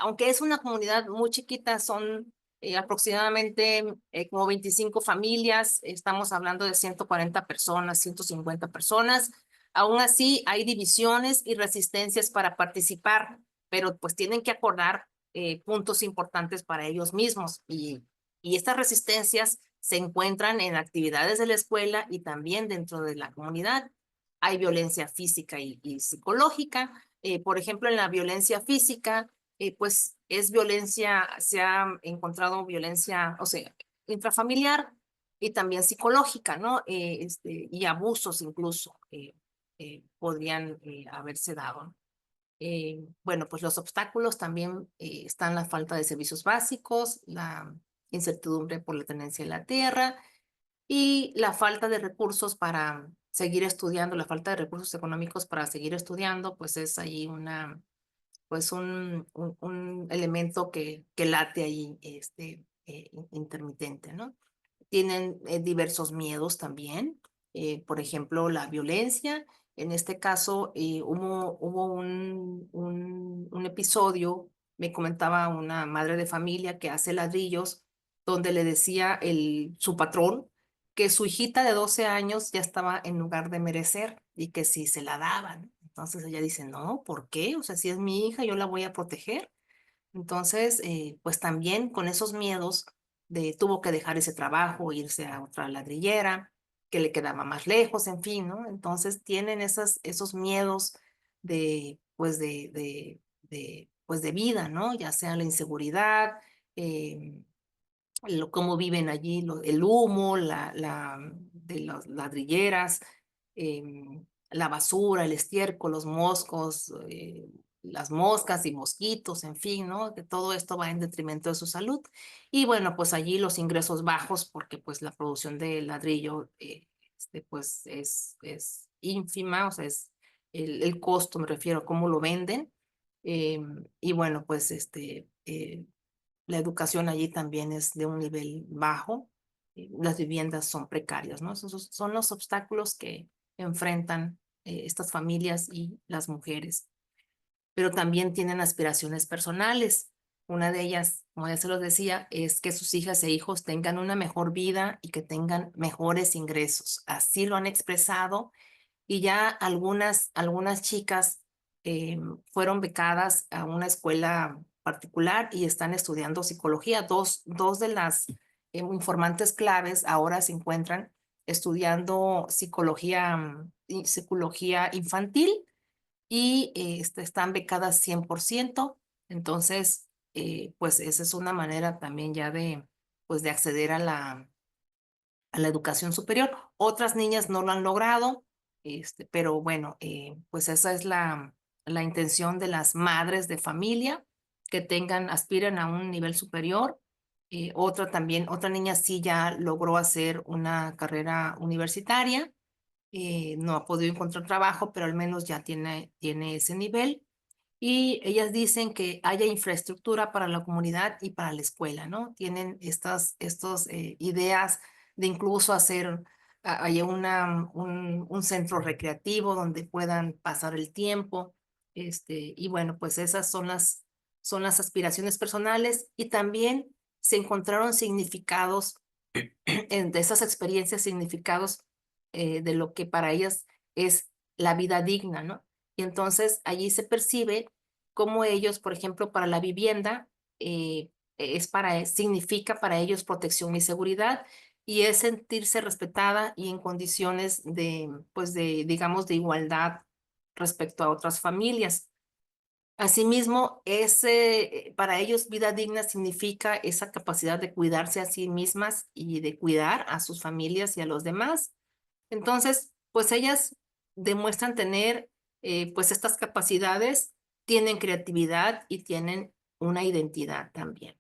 aunque es una comunidad muy chiquita, son aproximadamente como 25 familias, estamos hablando de 140 personas, 150 personas. Aún así, hay divisiones y resistencias para participar, pero pues tienen que acordar puntos importantes para ellos mismos y estas resistencias se encuentran en actividades de la escuela y también dentro de la comunidad. Hay violencia física y psicológica. Por ejemplo, en la violencia física, pues es violencia, se ha encontrado violencia, o sea, intrafamiliar y también psicológica, ¿no? Y abusos incluso podrían haberse dado. Bueno, pues los obstáculos también están la falta de servicios básicos, la incertidumbre por la tenencia de la tierra y la falta de recursos para seguir estudiando, la falta de recursos económicos para seguir estudiando, pues es ahí pues un elemento que late ahí, intermitente, ¿no? Tienen diversos miedos también, por ejemplo, la violencia. En este caso, hubo un episodio, me comentaba una madre de familia que hace ladrillos, donde le decía su patrón que su hijita de 12 años ya estaba en lugar de merecer y que si se la daban. Entonces ella dice, no, ¿por qué? O sea, si es mi hija, yo la voy a proteger. Entonces, pues también con esos miedos tuvo que dejar ese trabajo, irse a otra ladrillera, que le quedaba más lejos, en fin, ¿no? Entonces tienen esos miedos pues pues de vida, ¿no? Ya sea la inseguridad, eh, cómo viven allí, el humo, de las ladrilleras, la basura, el estiércol, los moscos, las moscas y mosquitos, en fin, ¿no? Que todo esto va en detrimento de su salud. Y bueno, pues allí los ingresos bajos, porque pues la producción de ladrillo, pues es ínfima, o sea, es el costo, me refiero a cómo lo venden. Y bueno, pues la educación allí también es de un nivel bajo. Las viviendas son precarias, ¿no? Esos son los obstáculos que enfrentan estas familias y las mujeres. Pero también tienen aspiraciones personales. Una de ellas, como ya se los decía, es que sus hijas e hijos tengan una mejor vida y que tengan mejores ingresos. Así lo han expresado y ya algunas chicas fueron becadas a una escuela particular y están estudiando psicología. Dos de las informantes claves ahora se encuentran estudiando psicología, psicología infantil y están becadas 100%. Entonces, pues esa es una manera también ya pues de acceder a a la educación superior. Otras niñas no lo han logrado, pero bueno, pues esa es la intención de las madres de familia, que aspiren a un nivel superior. Otra niña sí ya logró hacer una carrera universitaria, no ha podido encontrar trabajo, pero al menos ya tiene ese nivel. Y ellas dicen que haya infraestructura para la comunidad y para la escuela, ¿no? Tienen estas ideas de incluso hacer haya un centro recreativo donde puedan pasar el tiempo. Y bueno, pues esas son las aspiraciones personales y también se encontraron significados de esas experiencias, significados de lo que para ellas es la vida digna, ¿no? Y entonces allí se percibe cómo ellos, por ejemplo, para la vivienda, significa para ellos protección y seguridad, y es sentirse respetada y en condiciones de, pues digamos, de igualdad respecto a otras familias. Asimismo, para ellos vida digna significa esa capacidad de cuidarse a sí mismas y de cuidar a sus familias y a los demás. Entonces, pues ellas demuestran tener pues estas capacidades, tienen creatividad y tienen una identidad también.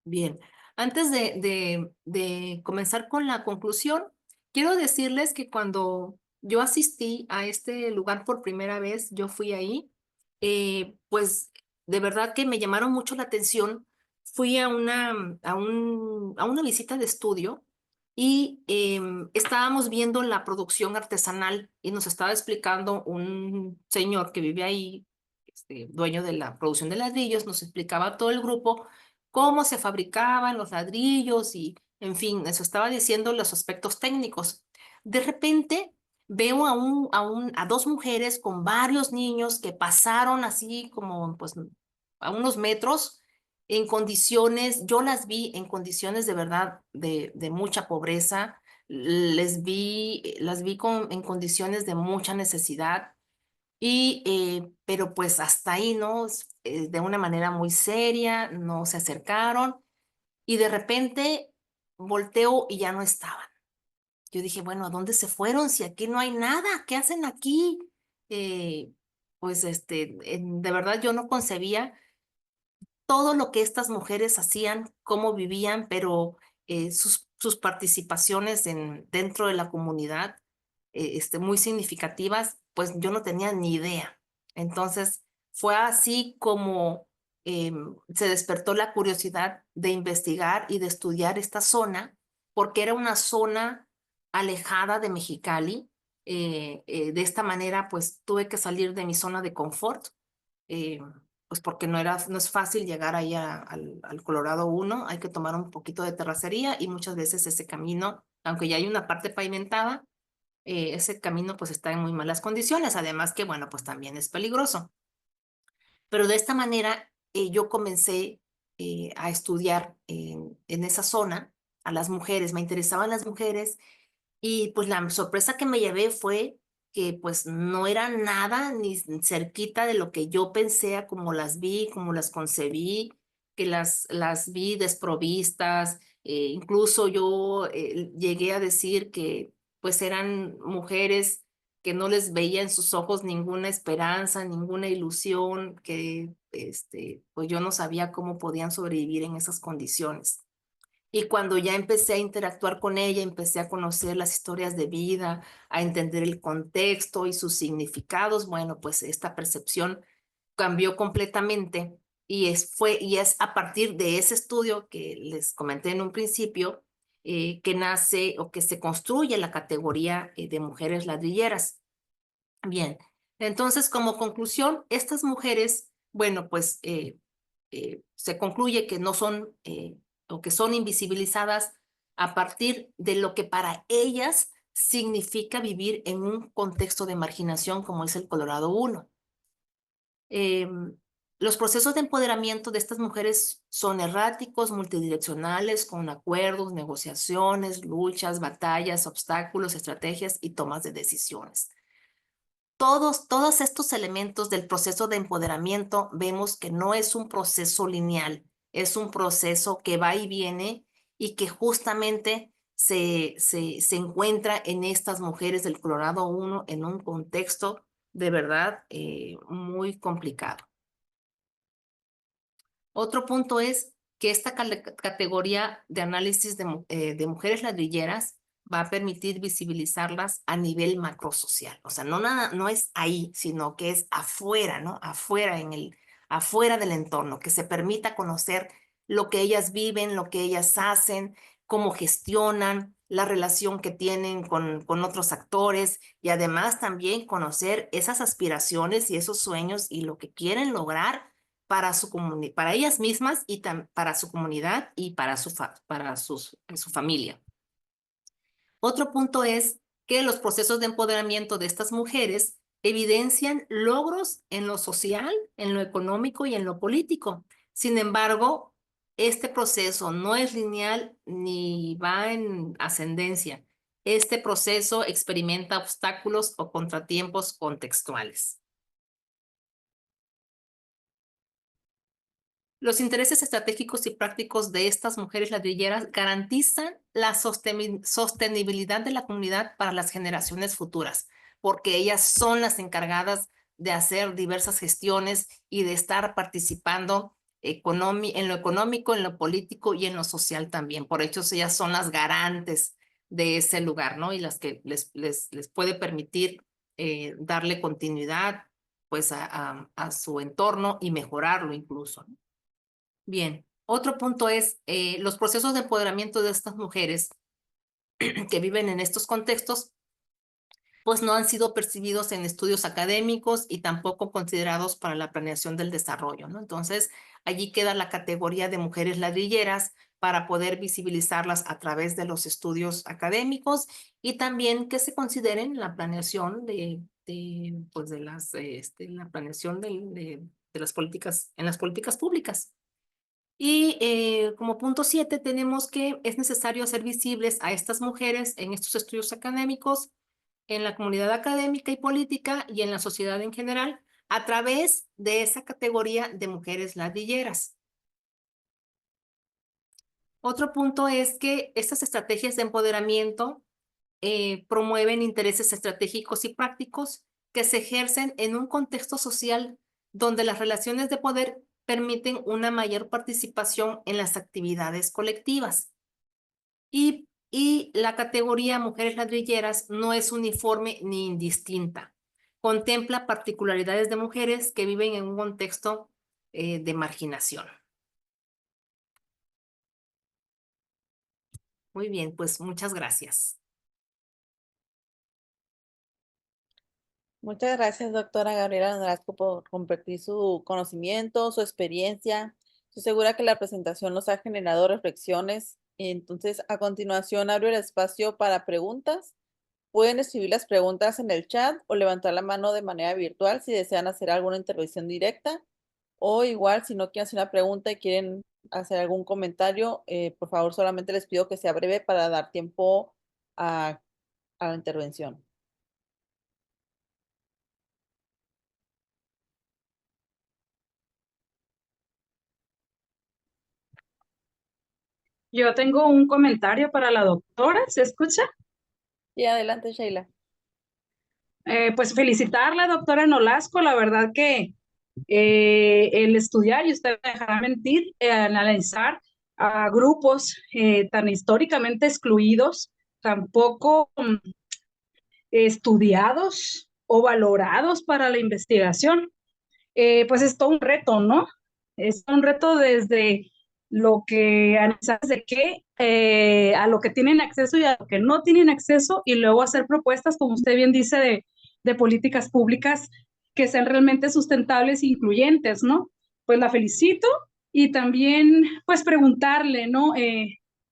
Bien, antes de comenzar con la conclusión, quiero decirles que cuando yo asistí a este lugar por primera vez, yo fui ahí, pues de verdad que me llamaron mucho la atención. Fui a una visita de estudio y estábamos viendo la producción artesanal y nos estaba explicando un señor que vive ahí, dueño de la producción de ladrillos, nos explicaba a todo el grupo cómo se fabricaban los ladrillos y, en fin, eso estaba diciendo los aspectos técnicos. De repente veo a dos mujeres con varios niños que pasaron así como pues a unos metros en condiciones, yo las vi en condiciones de verdad de mucha pobreza, las vi en condiciones de mucha necesidad pero pues hasta ahí, ¿no? De una manera muy seria, no se acercaron y de repente volteo y ya no estaban. Yo dije, bueno, ¿a dónde se fueron? Si aquí no hay nada, ¿qué hacen aquí? Eh, pues de verdad yo no concebía todo lo que estas mujeres hacían, cómo vivían, pero sus participaciones dentro de la comunidad, muy significativas, pues yo no tenía ni idea. Entonces, fue así como se despertó la curiosidad de investigar y de estudiar esta zona, porque era una zona alejada de Mexicali. De esta manera, pues tuve que salir de mi zona de confort. eh, pues porque no es fácil llegar ahí al Colorado 1, hay que tomar un poquito de terracería y muchas veces ese camino, aunque ya hay una parte pavimentada, ese camino pues está en muy malas condiciones, además que bueno, pues también es peligroso. Pero de esta manera yo comencé a estudiar en esa zona a las mujeres, me interesaban las mujeres y pues la sorpresa que me llevé fue que pues no era nada ni cerquita de lo que yo pensé, a como las vi, como las concebí, que las vi desprovistas. Incluso yo llegué a decir que pues eran mujeres que no les veía en sus ojos ninguna esperanza, ninguna ilusión, que pues yo no sabía cómo podían sobrevivir en esas condiciones. Y cuando ya empecé a interactuar con ella, empecé a conocer las historias de vida, a entender el contexto y sus significados, bueno, pues esta percepción cambió completamente y es a partir de ese estudio que les comenté en un principio que nace o que se construye la categoría de mujeres ladrilleras. Bien, entonces como conclusión, estas mujeres, bueno, pues se concluye que no son o que son invisibilizadas a partir de lo que para ellas significa vivir en un contexto de marginación como es el Colorado 1. Los procesos de empoderamiento de estas mujeres son erráticos, multidireccionales, con acuerdos, negociaciones, luchas, batallas, obstáculos, estrategias y tomas de decisiones. Todos estos elementos del proceso de empoderamiento vemos que no es un proceso lineal, es un proceso que va y viene y que justamente se encuentra en estas mujeres del Colorado 1 en un contexto de verdad muy complicado. Otro punto es que esta categoría de análisis de mujeres ladrilleras va a permitir visibilizarlas a nivel macrosocial. O sea, no es ahí, sino que es afuera, ¿no? Afuera afuera del entorno, que se permita conocer lo que ellas viven, lo que ellas hacen, cómo gestionan, la relación que tienen con otros actores y además también conocer esas aspiraciones y esos sueños y lo que quieren lograr para para ellas mismas y para su comunidad y para su familia. Otro punto es que los procesos de empoderamiento de estas mujeres evidencian logros en lo social, en lo económico y en lo político. Sin embargo, este proceso no es lineal ni va en ascendencia. Este proceso experimenta obstáculos o contratiempos contextuales. Los intereses estratégicos y prácticos de estas mujeres ladrilleras garantizan la sostenibilidad de la comunidad para las generaciones futuras, porque ellas son las encargadas de hacer diversas gestiones y de estar participando en lo económico, en lo político y en lo social también. Por hecho, ellas son las garantes de ese lugar, ¿no? Y las que les puede permitir darle continuidad pues a su entorno y mejorarlo incluso, ¿no? Bien, otro punto es los procesos de empoderamiento de estas mujeres que viven en estos contextos, pues no han sido percibidos en estudios académicos y tampoco considerados para la planeación del desarrollo, ¿no? Entonces, allí queda la categoría de mujeres ladrilleras para poder visibilizarlas a través de los estudios académicos y también que se consideren la planeación pues la planeación de las políticas, en las políticas públicas. Y como punto 7 tenemos que es necesario hacer visibles a estas mujeres en estos estudios académicos, en la comunidad académica y política y en la sociedad en general, a través de esa categoría de mujeres ladrilleras. Otro punto es que estas estrategias de empoderamiento promueven intereses estratégicos y prácticos que se ejercen en un contexto social donde las relaciones de poder permiten una mayor participación en las actividades colectivas. Y la categoría mujeres ladrilleras no es uniforme ni indistinta. Contempla particularidades de mujeres que viven en un contexto de marginación. Muy bien, pues muchas gracias. Muchas gracias, doctora Gabriela Nolasco, por compartir su conocimiento, su experiencia. Estoy segura que la presentación nos ha generado reflexiones. Entonces, a continuación, abro el espacio para preguntas. Pueden escribir las preguntas en el chat o levantar la mano de manera virtual si desean hacer alguna intervención directa. O igual, si no quieren hacer una pregunta y quieren hacer algún comentario, por favor, solamente les pido que sea breve para dar tiempo a, a la intervención. Yo tengo un comentario para la doctora, ¿se escucha? Y adelante, Sheila. Pues felicitarla, doctora Nolasco, la verdad que el estudiar, y usted me dejará mentir, analizar a grupos tan históricamente excluidos, tampoco estudiados o valorados para la investigación, pues es todo un reto, ¿no? Es un reto desde lo que analizar de qué a lo que tienen acceso y a lo que no tienen acceso y luego hacer propuestas, como usted bien dice, de políticas públicas que sean realmente sustentables e incluyentes, ¿no? Pues la felicito y también pues preguntarle, ¿no?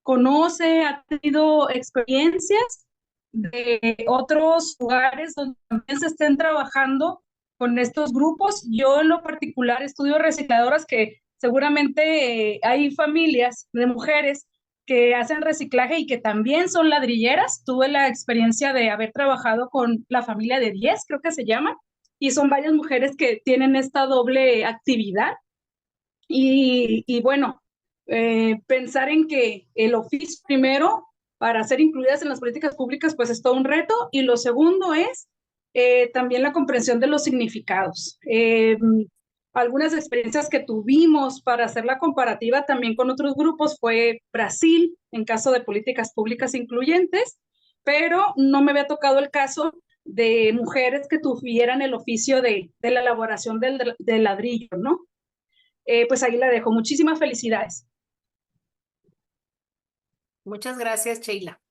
¿Conoce, ha tenido experiencias de otros lugares donde también se estén trabajando con estos grupos? Yo en lo particular estudio recicladoras que seguramente hay familias de mujeres que hacen reciclaje y que también son ladrilleras. Tuve la experiencia de haber trabajado con la familia de 10, creo que se llama, y son varias mujeres que tienen esta doble actividad. Y bueno, pensar en que el oficio primero para ser incluidas en las políticas públicas pues es todo un reto, y lo segundo es también la comprensión de los significados. Algunas experiencias que tuvimos para hacer la comparativa también con otros grupos fue Brasil, en caso de políticas públicas incluyentes, pero no me había tocado el caso de mujeres que tuvieran el oficio de la elaboración del ladrillo, ¿no? pues ahí la dejo. Muchísimas felicidades. Muchas gracias, Sheila.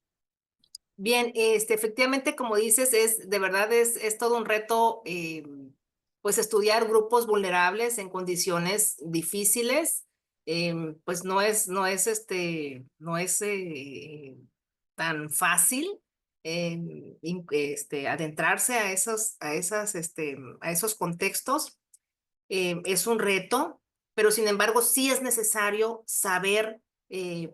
Bien, efectivamente, como dices, de verdad es todo un reto, pues estudiar grupos vulnerables en condiciones difíciles, pues no es tan fácil adentrarse a esos contextos. Es un reto, pero sin embargo sí es necesario saber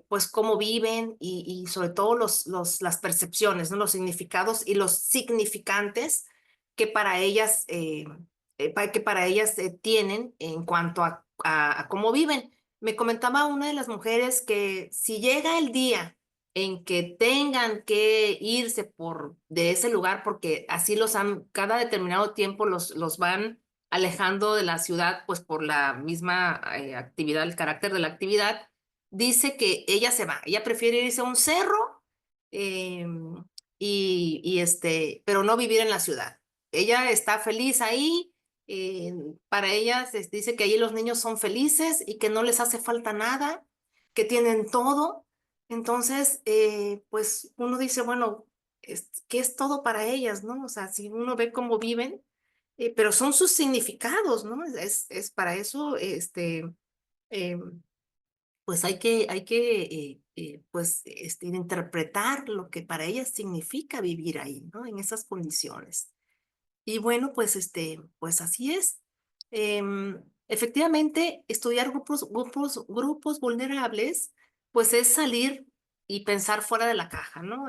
pues cómo viven y sobre todo las percepciones, ¿no? Los significados y los significantes que para ellas, tienen en cuanto a cómo viven. Me comentaba una de las mujeres que si llega el día en que tengan que irse de ese lugar, porque así cada determinado tiempo los van alejando de la ciudad, pues por la misma actividad, el carácter de la actividad, dice que ella se va, ella prefiere irse a un cerro eh, pero no vivir en la ciudad. Ella está feliz ahí, para ella dice que allí los niños son felices y que no les hace falta nada, que tienen todo. Entonces, pues uno dice, bueno, ¿qué es todo para ellas, no? O sea, si uno ve cómo viven, pero son sus significados, ¿no? Es para eso, eh, pues pues, interpretar lo que para ellas significa vivir ahí, ¿no? En esas condiciones. Y bueno, pues, pues así es. Efectivamente, estudiar grupos vulnerables, pues es salir y pensar fuera de la caja, ¿no?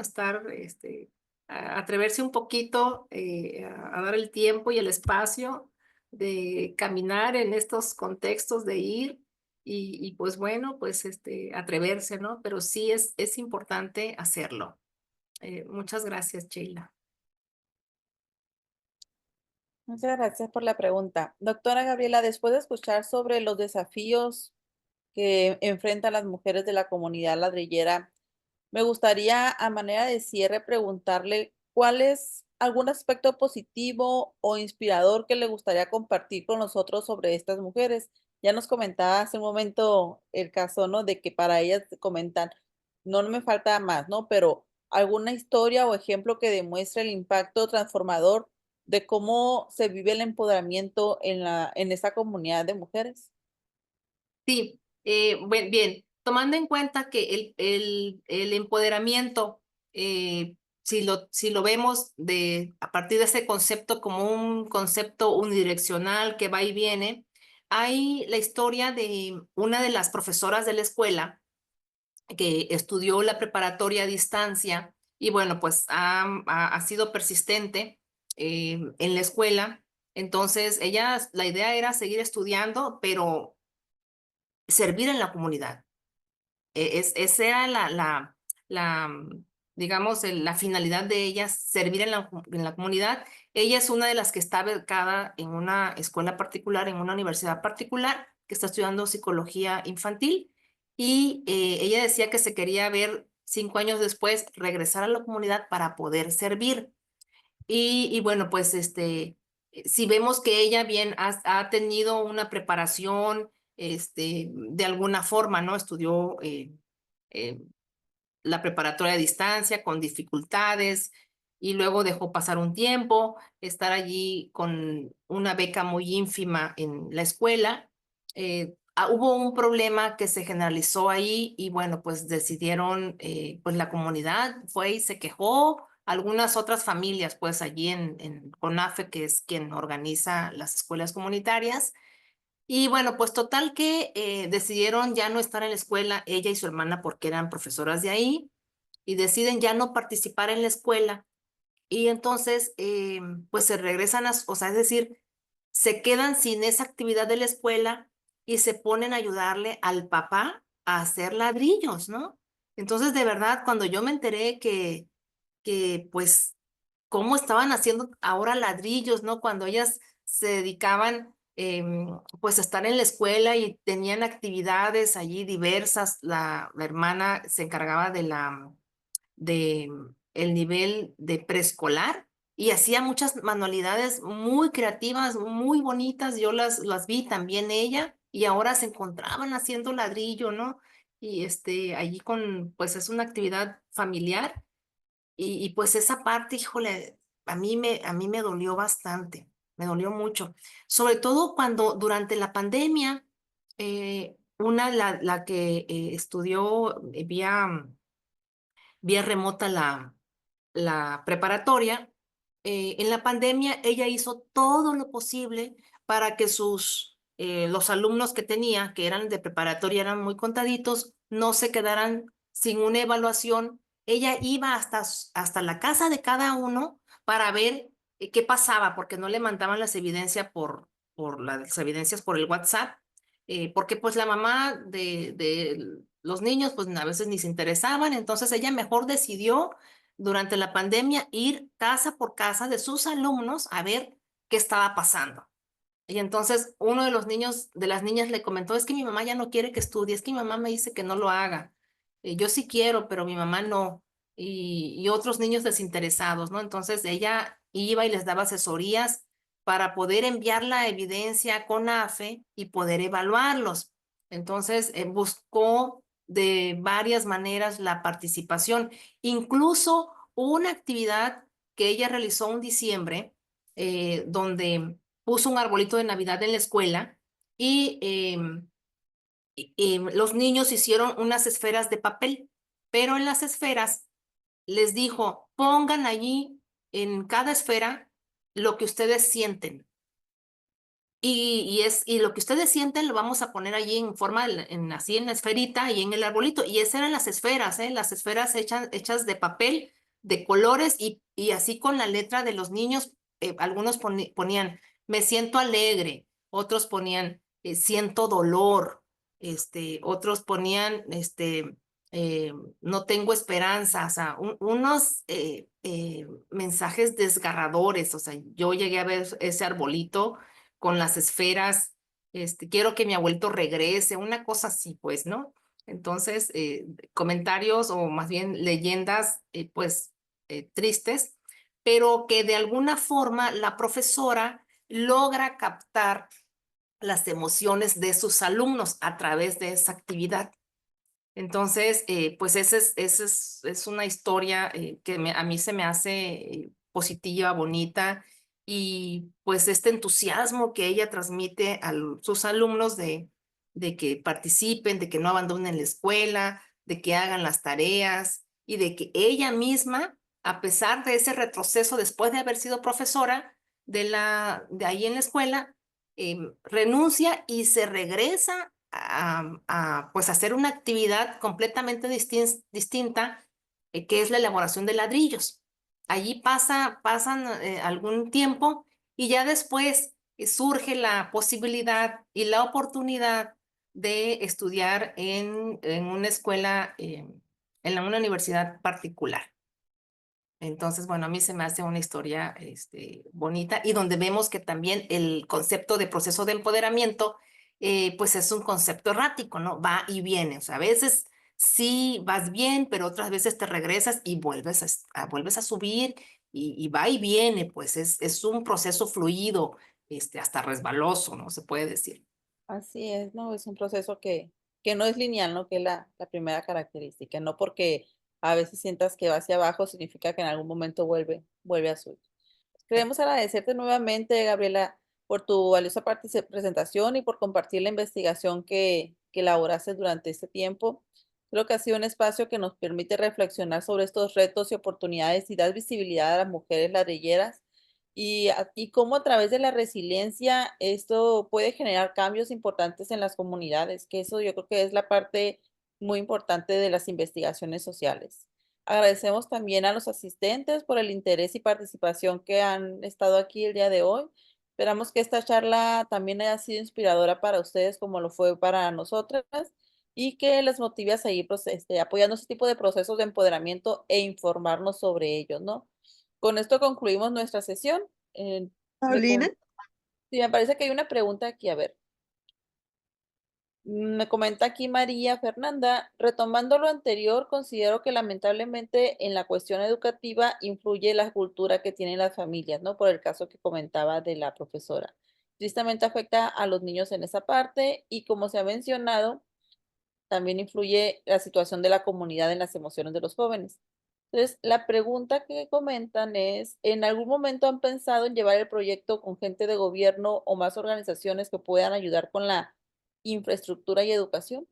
Atreverse un poquito a dar el tiempo y el espacio de caminar en estos contextos, de ir y pues bueno, pues atreverse, ¿no? Pero sí es importante hacerlo. Muchas gracias, Sheila. Muchas gracias por la pregunta. Doctora Gabriela, después de escuchar sobre los desafíos que enfrentan las mujeres de la comunidad ladrillera, me gustaría, a manera de cierre, preguntarle cuál es algún aspecto positivo o inspirador que le gustaría compartir con nosotros sobre estas mujeres. Ya nos comentaba hace un momento el caso, ¿no? De que para ellas comentan, no me falta más, ¿no? Pero alguna historia o ejemplo que demuestre el impacto transformador de cómo se vive el empoderamiento en esa comunidad de mujeres. Sí, bien, tomando en cuenta que el empoderamiento, si lo vemos a partir de ese concepto como un concepto unidireccional que va y viene, hay la historia de una de las profesoras de la escuela que estudió la preparatoria a distancia y bueno, pues ha sido persistente en la escuela. Entonces, la idea era seguir estudiando, pero servir en la comunidad. Esa era digamos, la finalidad de ella, servir en la comunidad. Ella es una de las que está becada en una escuela particular, en una universidad particular, que está estudiando psicología infantil. Y ella decía que se quería ver 5 años después regresar a la comunidad para poder servir. Y bueno, pues si vemos que ella bien ha tenido una preparación, de alguna forma, ¿no? Estudió eh, la preparatoria a distancia con dificultades y luego dejó pasar un tiempo, estar allí con una beca muy ínfima en la escuela. Hubo un problema que se generalizó ahí y bueno, pues decidieron, pues la comunidad fue y se quejó, algunas otras familias, pues allí en CONAFE, que es quien organiza las escuelas comunitarias. Y bueno, pues total que decidieron ya no estar en la escuela, ella y su hermana, porque eran profesoras de ahí, y deciden ya no participar en la escuela. Y entonces, pues se regresan o sea, es decir, se quedan sin esa actividad de la escuela y se ponen a ayudarle al papá a hacer ladrillos, ¿no? Entonces, de verdad, cuando yo me enteré que pues, cómo estaban haciendo ahora ladrillos, ¿no? Cuando ellas se dedicaban, pues, a estar en la escuela y tenían actividades allí diversas, la hermana se encargaba de el nivel de preescolar y hacía muchas manualidades muy creativas, muy bonitas. Yo las vi también ella y ahora se encontraban haciendo ladrillo, ¿no? Y allí pues es una actividad familiar y pues esa parte, híjole, a mí me dolió bastante, me dolió mucho. Sobre todo cuando durante la pandemia, la que estudió vía remota la preparatoria, en la pandemia ella hizo todo lo posible para que los alumnos que tenía, que eran de preparatoria, eran muy contaditos, no se quedaran sin una evaluación. Ella iba hasta la casa de cada uno para ver qué pasaba, porque no le mandaban las evidencias por el WhatsApp, porque pues la mamá de los niños pues a veces ni se interesaban, entonces ella mejor decidió durante la pandemia ir casa por casa de sus alumnos a ver qué estaba pasando. Y entonces uno de los niños, de las niñas le comentó, es que mi mamá ya no quiere que estudie, es que mi mamá me dice que no lo haga. Yo sí quiero, pero mi mamá no. Y otros niños desinteresados, ¿no? Entonces ella iba y les daba asesorías para poder enviar la evidencia con AFE y poder evaluarlos. Entonces buscó de varias maneras la participación. Incluso hubo una actividad que ella realizó en diciembre, donde puso un arbolito de Navidad en la escuela y los niños hicieron unas esferas de papel, pero en las esferas les dijo, pongan allí en cada esfera lo que ustedes sienten. Y lo que ustedes sienten lo vamos a poner allí en forma, así en la esferita y en el arbolito. Y esas eran las esferas, ¿eh? Las esferas hechas de papel, de colores y así con la letra de los niños. Algunos ponían, me siento alegre, otros ponían, siento dolor, otros ponían, eh, no tengo esperanza, o sea, unos mensajes desgarradores. O sea, yo llegué a ver ese arbolito con las esferas, quiero que mi abuelito regrese, una cosa así, pues, ¿no? Entonces, comentarios o más bien leyendas, pues, tristes, pero que de alguna forma la profesora logra captar las emociones de sus alumnos a través de esa actividad. Entonces, pues es una historia que a mí se me hace positiva, bonita, y pues este entusiasmo que ella transmite a sus alumnos de que participen, de que no abandonen la escuela, de que hagan las tareas y de que ella misma, a pesar de ese retroceso después de haber sido profesora de ahí en la escuela, renuncia y se regresa pues hacer una actividad completamente distinta, que es la elaboración de ladrillos. Allí pasan algún tiempo y ya después surge la posibilidad y la oportunidad de estudiar en una escuela, en una universidad particular. Entonces, bueno, a mí se me hace una historia bonita y donde vemos que también el concepto de proceso de empoderamiento, pues es un concepto errático, ¿no? Va y viene. O sea, a veces sí vas bien, pero otras veces te regresas y vuelves a subir y va y viene. Pues es un proceso fluido, hasta resbaloso, ¿no? Se puede decir. Así es, ¿no? Es un proceso que no es lineal, ¿no? Que es la primera característica. No porque a veces sientas que va hacia abajo, significa que en algún momento vuelve a subir. Queremos agradecerte nuevamente, Gabriela, por tu valiosa presentación y por compartir la investigación que elaboraste durante este tiempo. Creo que ha sido un espacio que nos permite reflexionar sobre estos retos y oportunidades y dar visibilidad a las mujeres ladrilleras y cómo a través de la resiliencia esto puede generar cambios importantes en las comunidades, que eso yo creo que es la parte muy importante de las investigaciones sociales. Agradecemos también a los asistentes por el interés y participación que han estado aquí el día de hoy. Esperamos que esta charla también haya sido inspiradora para ustedes como lo fue para nosotras y que les motive a seguir pues, apoyando este tipo de procesos de empoderamiento e informarnos sobre ellos, ¿no? Con esto concluimos nuestra sesión. Eh, me, Paulina, com- sí, me parece que hay una pregunta aquí, a ver. Me comenta aquí María Fernanda, retomando lo anterior, considero que lamentablemente en la cuestión educativa influye la cultura que tienen las familias, ¿no? Por el caso que comentaba de la profesora. Tristemente afecta a los niños en esa parte y como se ha mencionado, también influye la situación de la comunidad en las emociones de los jóvenes. Entonces, la pregunta que comentan es, ¿en algún momento han pensado en llevar el proyecto con gente de gobierno o más organizaciones que puedan ayudar con la infraestructura y educación?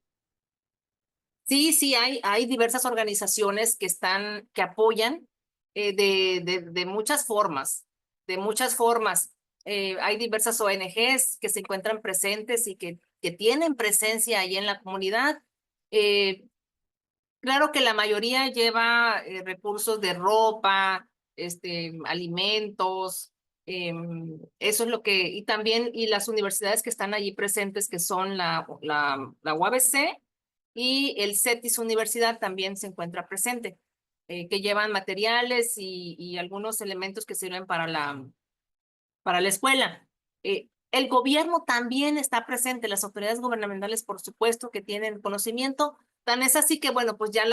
Sí, sí, hay diversas organizaciones que apoyan de muchas formas, de muchas formas. Hay diversas ONGs que se encuentran presentes y que tienen presencia ahí en la comunidad. Eh, Claro que la mayoría lleva recursos de ropa, alimentos, eso es lo que, y también, y las universidades que están allí presentes, que son la UABC y el CETIS Universidad también se encuentra presente, que llevan materiales y algunos elementos que sirven para la escuela. El gobierno también está presente, las autoridades gubernamentales, por supuesto, que tienen conocimiento. Tan es así que, bueno, pues ya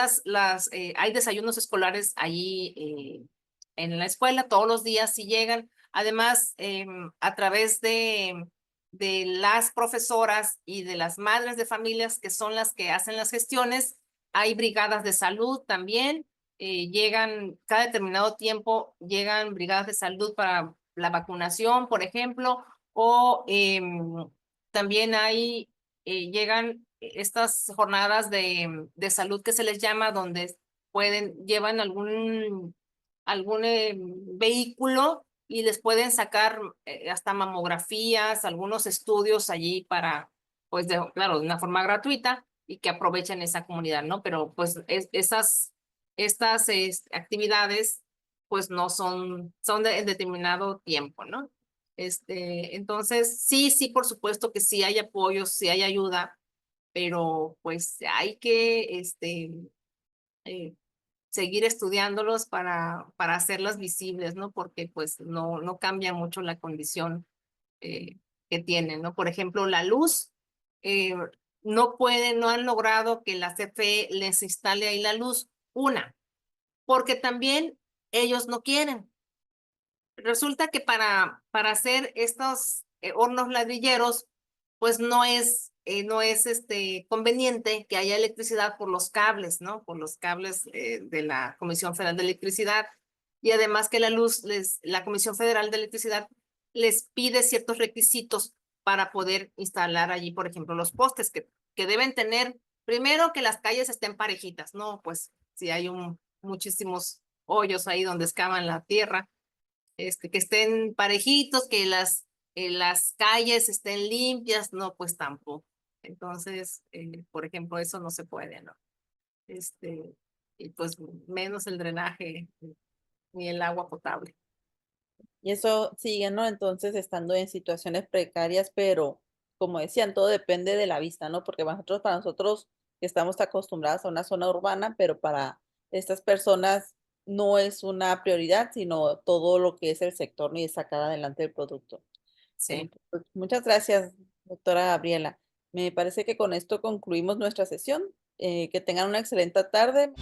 hay desayunos escolares allí en la escuela, todos los días si llegan. Además, a través de las profesoras y de las madres de familias, que son las que hacen las gestiones, hay brigadas de salud también. Llegan cada determinado tiempo, llegan brigadas de salud para la vacunación, por ejemplo, o también llegan estas jornadas de salud que se les llama, donde llevan algún vehículo y les pueden sacar hasta mamografías, algunos estudios allí para, pues, claro, de una forma gratuita y que aprovechen esa comunidad, ¿no? Pero pues estas actividades pues no son de determinado tiempo, ¿no? Entonces, sí, sí, por supuesto que sí hay apoyo, sí hay ayuda, pero pues hay que eh, seguir estudiándolos para hacerlas visibles, ¿no? Porque pues no cambia mucho la condición eh, que tienen, ¿no? Por ejemplo, la luz, eh, no han logrado que la CFE les instale ahí la luz, porque también ellos no quieren. Resulta que para hacer estos hornos ladrilleros, pues no es conveniente que haya electricidad por los cables, ¿no? Por los cables de la Comisión Federal de Electricidad. Y además que la Comisión Federal de Electricidad les pide ciertos requisitos para poder instalar allí, por ejemplo, los postes que deben tener, primero que las calles estén parejitas, ¿no? Pues si hay muchísimos hoyos ahí donde excavan la tierra, que estén parejitos, que las calles estén limpias, no, pues tampoco. Entonces, por ejemplo, eso no se puede, ¿no? Este, y pues menos el drenaje ni el agua potable. Y eso sigue, ¿no? Entonces, estando en situaciones precarias, pero como decían, todo depende de la vista, ¿no? Porque para nosotros que estamos acostumbrados a una zona urbana, pero para estas personas no es una prioridad, sino todo lo que es el sector y sacar adelante el producto. Sí. Pues, muchas gracias, doctora Gabriela. Me parece que con esto concluimos nuestra sesión. Que tengan una excelente tarde.